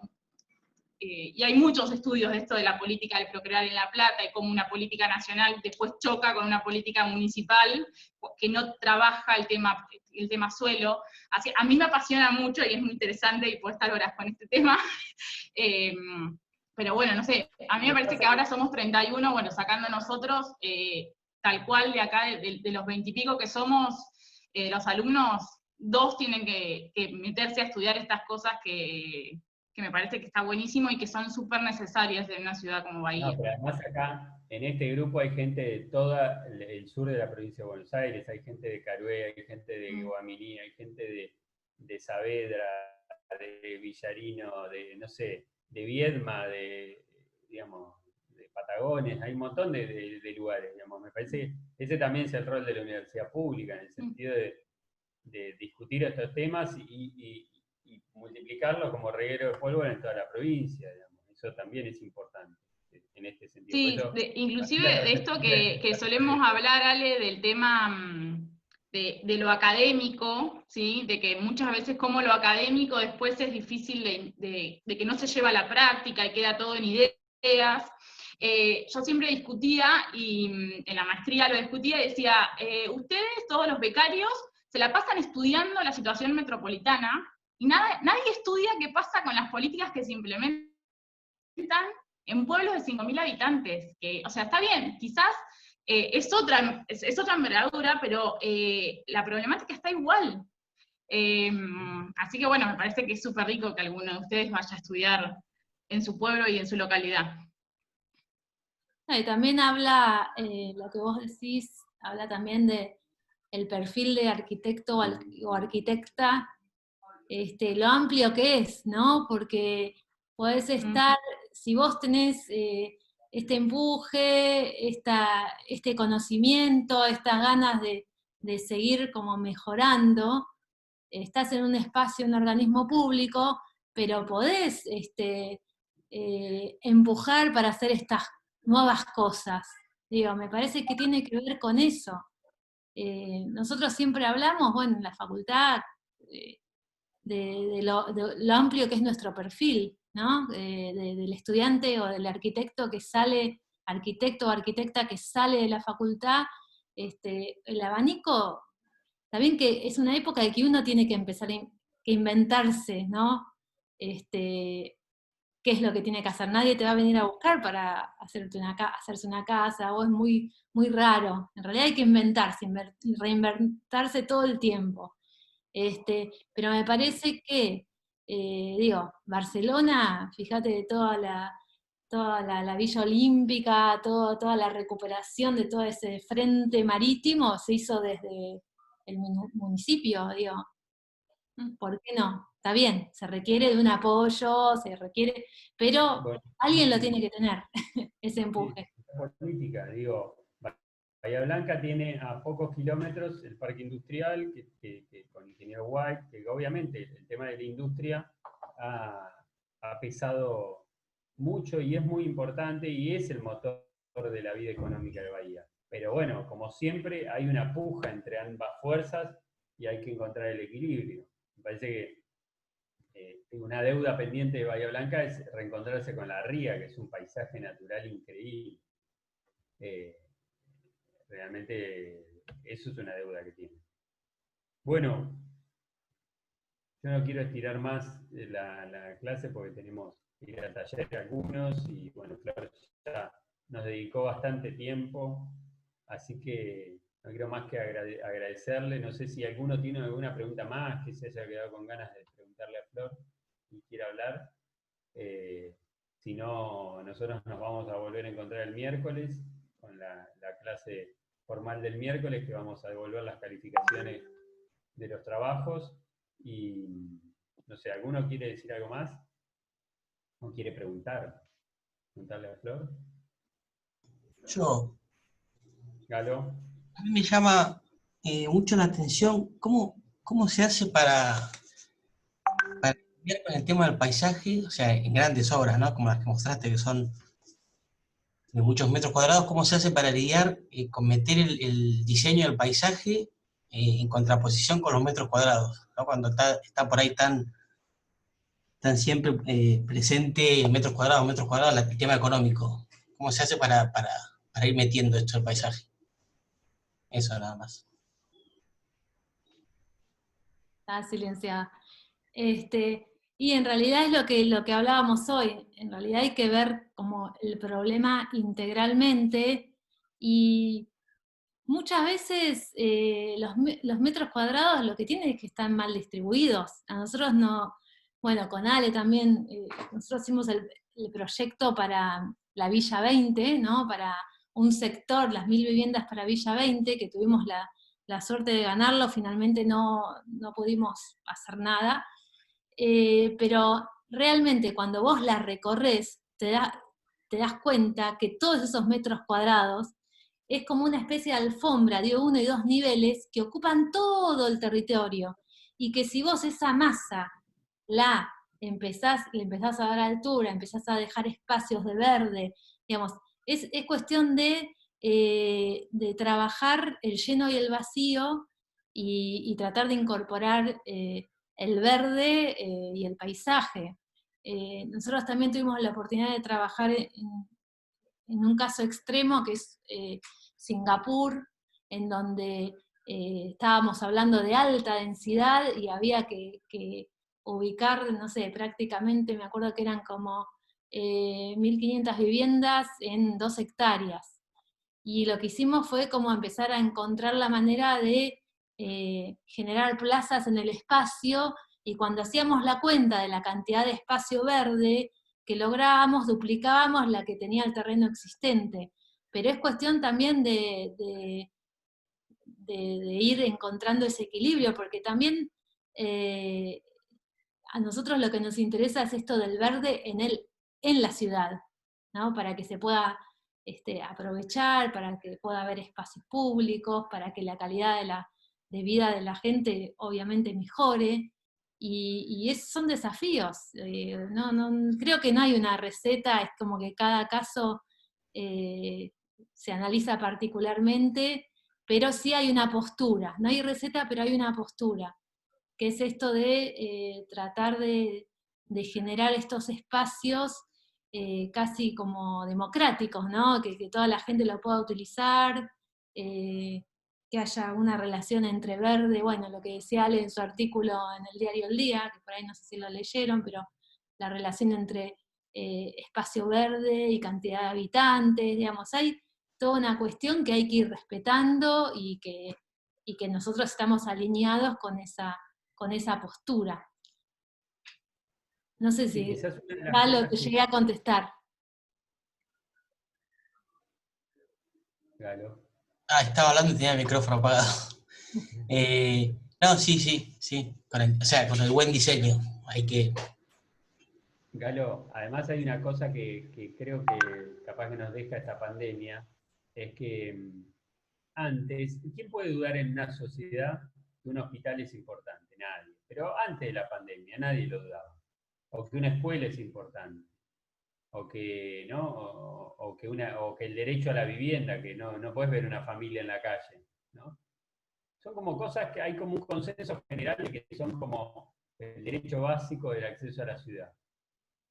y hay muchos estudios de esto de la política del Procrear en La Plata, y cómo una política nacional después choca con una política municipal que no trabaja el tema suelo. Así, a mí me apasiona mucho y es muy interesante y puedo estar horas con este tema. Pero bueno, no sé, a mí me parece que ahora somos 31, bueno, sacando nosotros, tal cual de acá, de los 20 y pico que somos, los alumnos, 2 tienen que meterse a estudiar estas cosas que me parece que está buenísimo y que son súper necesarias en una ciudad como Bahía. No, pero además acá, en este grupo hay gente de todo el sur de la provincia de Buenos Aires, hay gente de Carué, hay gente de Guaminí, hay gente de Saavedra, de Villarino, de, no sé, de Viedma, digamos, de Patagones, hay un montón de lugares, digamos. Me parece que ese también es el rol de la universidad pública, en el sentido de discutir estos temas y multiplicarlos como reguero de pólvora en toda la provincia, digamos. Eso también es importante en este sentido. Sí, inclusive de esto que solemos hablar, Ale, del tema de lo académico, ¿sí? De que muchas veces como lo académico después es difícil de que no se lleva a la práctica y queda todo en ideas. Yo siempre discutía, y en la maestría lo discutía, y decía, ustedes, todos los becarios, se la pasan estudiando la situación metropolitana, y nadie estudia qué pasa con las políticas que se implementan en pueblos de 5.000 habitantes, que, o sea, está bien, quizás es otra envergadura, pero la problemática está igual. Así que bueno, me parece que es súper rico que alguno de ustedes vaya a estudiar en su pueblo y en su localidad. Y también habla, lo que vos decís, habla también de el perfil de arquitecto o arquitecta, lo amplio que es, ¿no? Porque podés estar si vos tenés este empuje, este conocimiento, estas ganas de seguir como mejorando, estás en un espacio, un organismo público, pero podés empujar para hacer estas nuevas cosas. Digo, me parece que tiene que ver con eso. Nosotros siempre hablamos, bueno, en la facultad, de lo amplio que es nuestro perfil, ¿no? Del estudiante o del arquitecto que sale, arquitecto o arquitecta que sale de la facultad, el abanico, también que es una época de que uno tiene que empezar que inventarse, ¿no? Qué es lo que tiene que hacer. Nadie te va a venir a buscar para hacerse una casa, o es muy, muy raro. En realidad hay que inventarse, reinventarse todo el tiempo. Pero me parece que, Barcelona, fíjate, toda la Villa Olímpica, toda la recuperación de todo ese frente marítimo se hizo desde el municipio, digo. ¿Por qué no? Está bien, se requiere de un apoyo, pero Bueno, alguien lo tiene que tener, ese empuje. política, digo, Bahía Blanca tiene a pocos kilómetros el parque industrial que con Ingeniero White, que obviamente el tema de la industria ha pesado mucho y es muy importante y es el motor de la vida económica de Bahía. Pero bueno, como siempre, hay una puja entre ambas fuerzas y hay que encontrar el equilibrio. Me parece que una deuda pendiente de Bahía Blanca es reencontrarse con la ría, que es un paisaje natural increíble. Realmente eso es una deuda que tiene. Bueno, yo no quiero estirar más la clase porque tenemos que ir al taller algunos y bueno, claro, ya nos dedicó bastante tiempo, así que no quiero más que agradecerle. No sé si alguno tiene alguna pregunta más, que se haya quedado con ganas de preguntarle a Flor y quiera hablar. Si no, nosotros nos vamos a volver a encontrar el miércoles con la clase formal del miércoles, que vamos a devolver las calificaciones de los trabajos. Y no sé, ¿alguno quiere decir algo más? ¿O quiere preguntarle a Flor? Yo, Galo. a mí me llama mucho la atención cómo se hace para cambiar con el tema del paisaje, o sea, en grandes obras, ¿no? Como las que mostraste, que son de muchos metros cuadrados, cómo se hace para lidiar con meter el diseño del paisaje en contraposición con los metros cuadrados, ¿no? Cuando está por ahí tan siempre presente metros cuadrados, el tema económico. ¿Cómo se hace para ir metiendo esto al paisaje? Eso nada más. Está silenciada. Y en realidad es lo que hablábamos hoy. En realidad hay que ver como el problema integralmente, y muchas veces los metros cuadrados lo que tienen es que están mal distribuidos. A nosotros no, bueno, con Ale también, nosotros hicimos el proyecto para la Villa 20, ¿no? Para un sector, las 1000 viviendas para Villa 20, que tuvimos la suerte de ganarlo, finalmente no pudimos hacer nada. Pero realmente cuando vos la recorres, te das cuenta que todos esos metros cuadrados es como una especie de alfombra de 1 y 2 niveles que ocupan todo el territorio, y que si vos esa masa le empezás a dar altura, empezás a dejar espacios de verde, digamos, es cuestión de trabajar el lleno y el vacío, y tratar de incorporar el verde y el paisaje. Nosotros también tuvimos la oportunidad de trabajar en un caso extremo que es Singapur, en donde estábamos hablando de alta densidad y había que ubicar, no sé, prácticamente, me acuerdo que eran como 1500 viviendas en 2 hectáreas. Y lo que hicimos fue como empezar a encontrar la manera de generar plazas en el espacio, y cuando hacíamos la cuenta de la cantidad de espacio verde que lográbamos, duplicábamos la que tenía el terreno existente. Pero es cuestión también de ir encontrando ese equilibrio, porque también a nosotros lo que nos interesa es esto del verde en el en la ciudad, ¿no? Para que se pueda aprovechar, para que pueda haber espacios públicos, para que la calidad de vida de la gente obviamente mejore, y son desafíos. Creo que no hay una receta, es como que cada caso se analiza particularmente, pero sí hay una postura, no hay receta, pero hay una postura, que es esto de tratar de generar estos espacios casi como democráticos, ¿no? Que toda la gente lo pueda utilizar, que haya una relación entre verde, bueno, lo que decía Ale en su artículo en el diario El Día, que por ahí no sé si lo leyeron, pero la relación entre espacio verde y cantidad de habitantes, digamos, hay toda una cuestión que hay que ir respetando y que nosotros estamos alineados con esa postura. No sé Sí, si quizás una de las Galo cosas te que... llegué a contestar. Galo. Estaba hablando y tenía el micrófono apagado. No, sí. Con el buen diseño. Hay que... Galo, además hay una cosa que creo que capaz que nos deja esta pandemia, es que antes, ¿quién puede dudar en una sociedad que un hospital es importante? Nadie. Pero antes de la pandemia nadie lo dudaba. O que una escuela es importante. O que, ¿no? O que el derecho a la vivienda, que no puedes ver una familia en la calle, ¿no? Son como cosas que hay como un consenso general de que son como el derecho básico del acceso a la ciudad.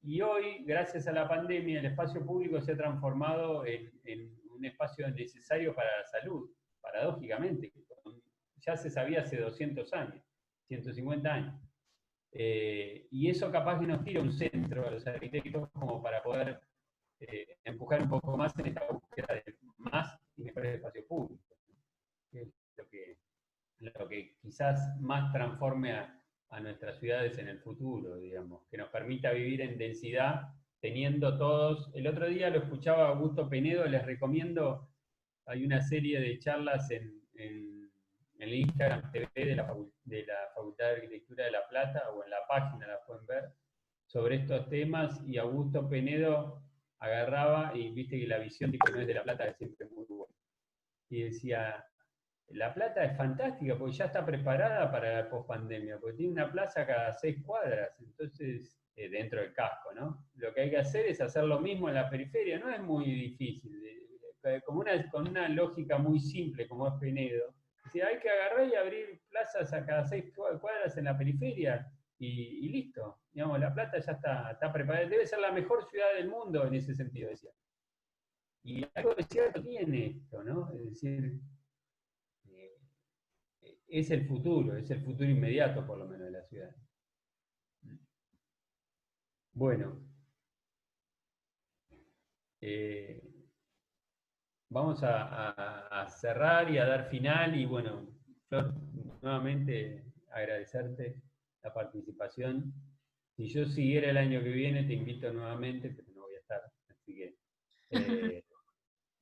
Y hoy, gracias a la pandemia, el espacio público se ha transformado en un espacio necesario para la salud, paradójicamente. Ya se sabía hace 200 años, 150 años. Y eso capaz que nos tira un centro a los arquitectos como para poder empujar un poco más en esta búsqueda de más y mejores espacios públicos, ¿no? Que es lo que quizás más transforme a nuestras ciudades en el futuro, digamos, que nos permita vivir en densidad, teniendo todos... El otro día lo escuchaba Augusto Penedo, les recomiendo, hay una serie de charlas en el Instagram TV de la Facultad de Arquitectura de La Plata, o en la página la pueden ver, sobre estos temas, y Augusto Penedo agarraba, y viste que la visión tipo, no es de La Plata, es siempre muy buena, y decía... La Plata es fantástica porque ya está preparada para la pospandemia, porque tiene una plaza cada 6 cuadras, entonces, dentro del casco, ¿no? Lo que hay que hacer es hacer lo mismo en la periferia, no es muy difícil, con una lógica muy simple como es Penedo. Hay que agarrar y abrir plazas a cada 6 cuadras en la periferia y listo. Digamos, La Plata ya está preparada, debe ser la mejor ciudad del mundo en ese sentido, decía. Y algo de cierto tiene esto, ¿no? Es decir... es el futuro inmediato por lo menos de la ciudad. Bueno, vamos a cerrar y a dar final, y bueno, Flor, nuevamente agradecerte la participación. Si yo siguiera el año que viene, te invito nuevamente, pero no voy a estar, así que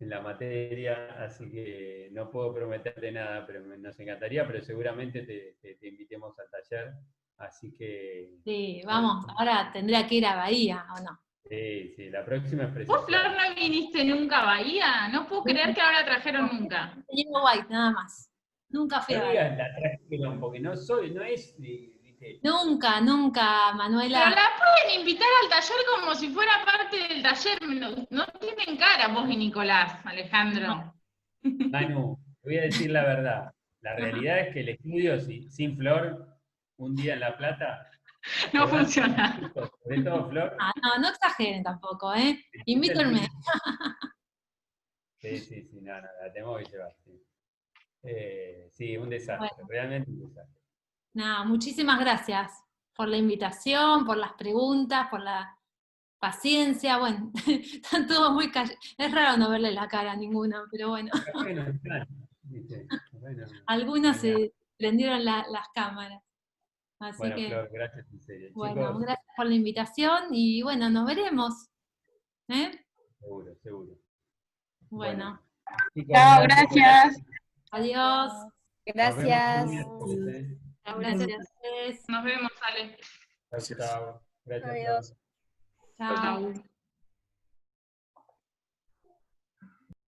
en la materia, así que no puedo prometerte nada, pero nos encantaría, pero seguramente te invitemos al taller, así que... Sí, vamos, ahora tendría que ir a Bahía, ¿o no? Sí, la próxima es ¿Vos, Flor, presencial. no viniste nunca a Bahía? No puedo creer que no la trajeron nunca. Diego White, nada más. Nunca fui No a Bahía. digas la trajeron, porque no es, ¿viste? Nunca, Pero Manuela. la pueden invitar al taller como si fuera parte del taller. No tienen cara vos y Nicolás, Alejandro. Manu, te voy a decir la verdad. La realidad es que el estudio sin Flor, un día en La Plata, No te van funciona. sobre todo Flor. No exageren tampoco, ¿eh? Invítenme. Sí, no, la tenemos que llevar, sí. Sí, un desastre, Bueno. realmente un desastre. No, muchísimas gracias por la invitación, por las preguntas, por la paciencia. Bueno, están todos muy callados. Es raro no verle la cara a ninguno, pero bueno. Bueno, ¿viste? Bueno, Algunos genial. se prendieron las cámaras. Así Bueno, que, Flor, gracias en serio. bueno, Chicos, gracias por la invitación y bueno, nos veremos. seguro. Bueno, Chicos, Chao, gracias. gracias. adiós. Gracias. Nos vemos el miércoles, Chao, gracias a ustedes. Nos vemos, Ale. Chao. Gracias, Adiós. Flor. Chao.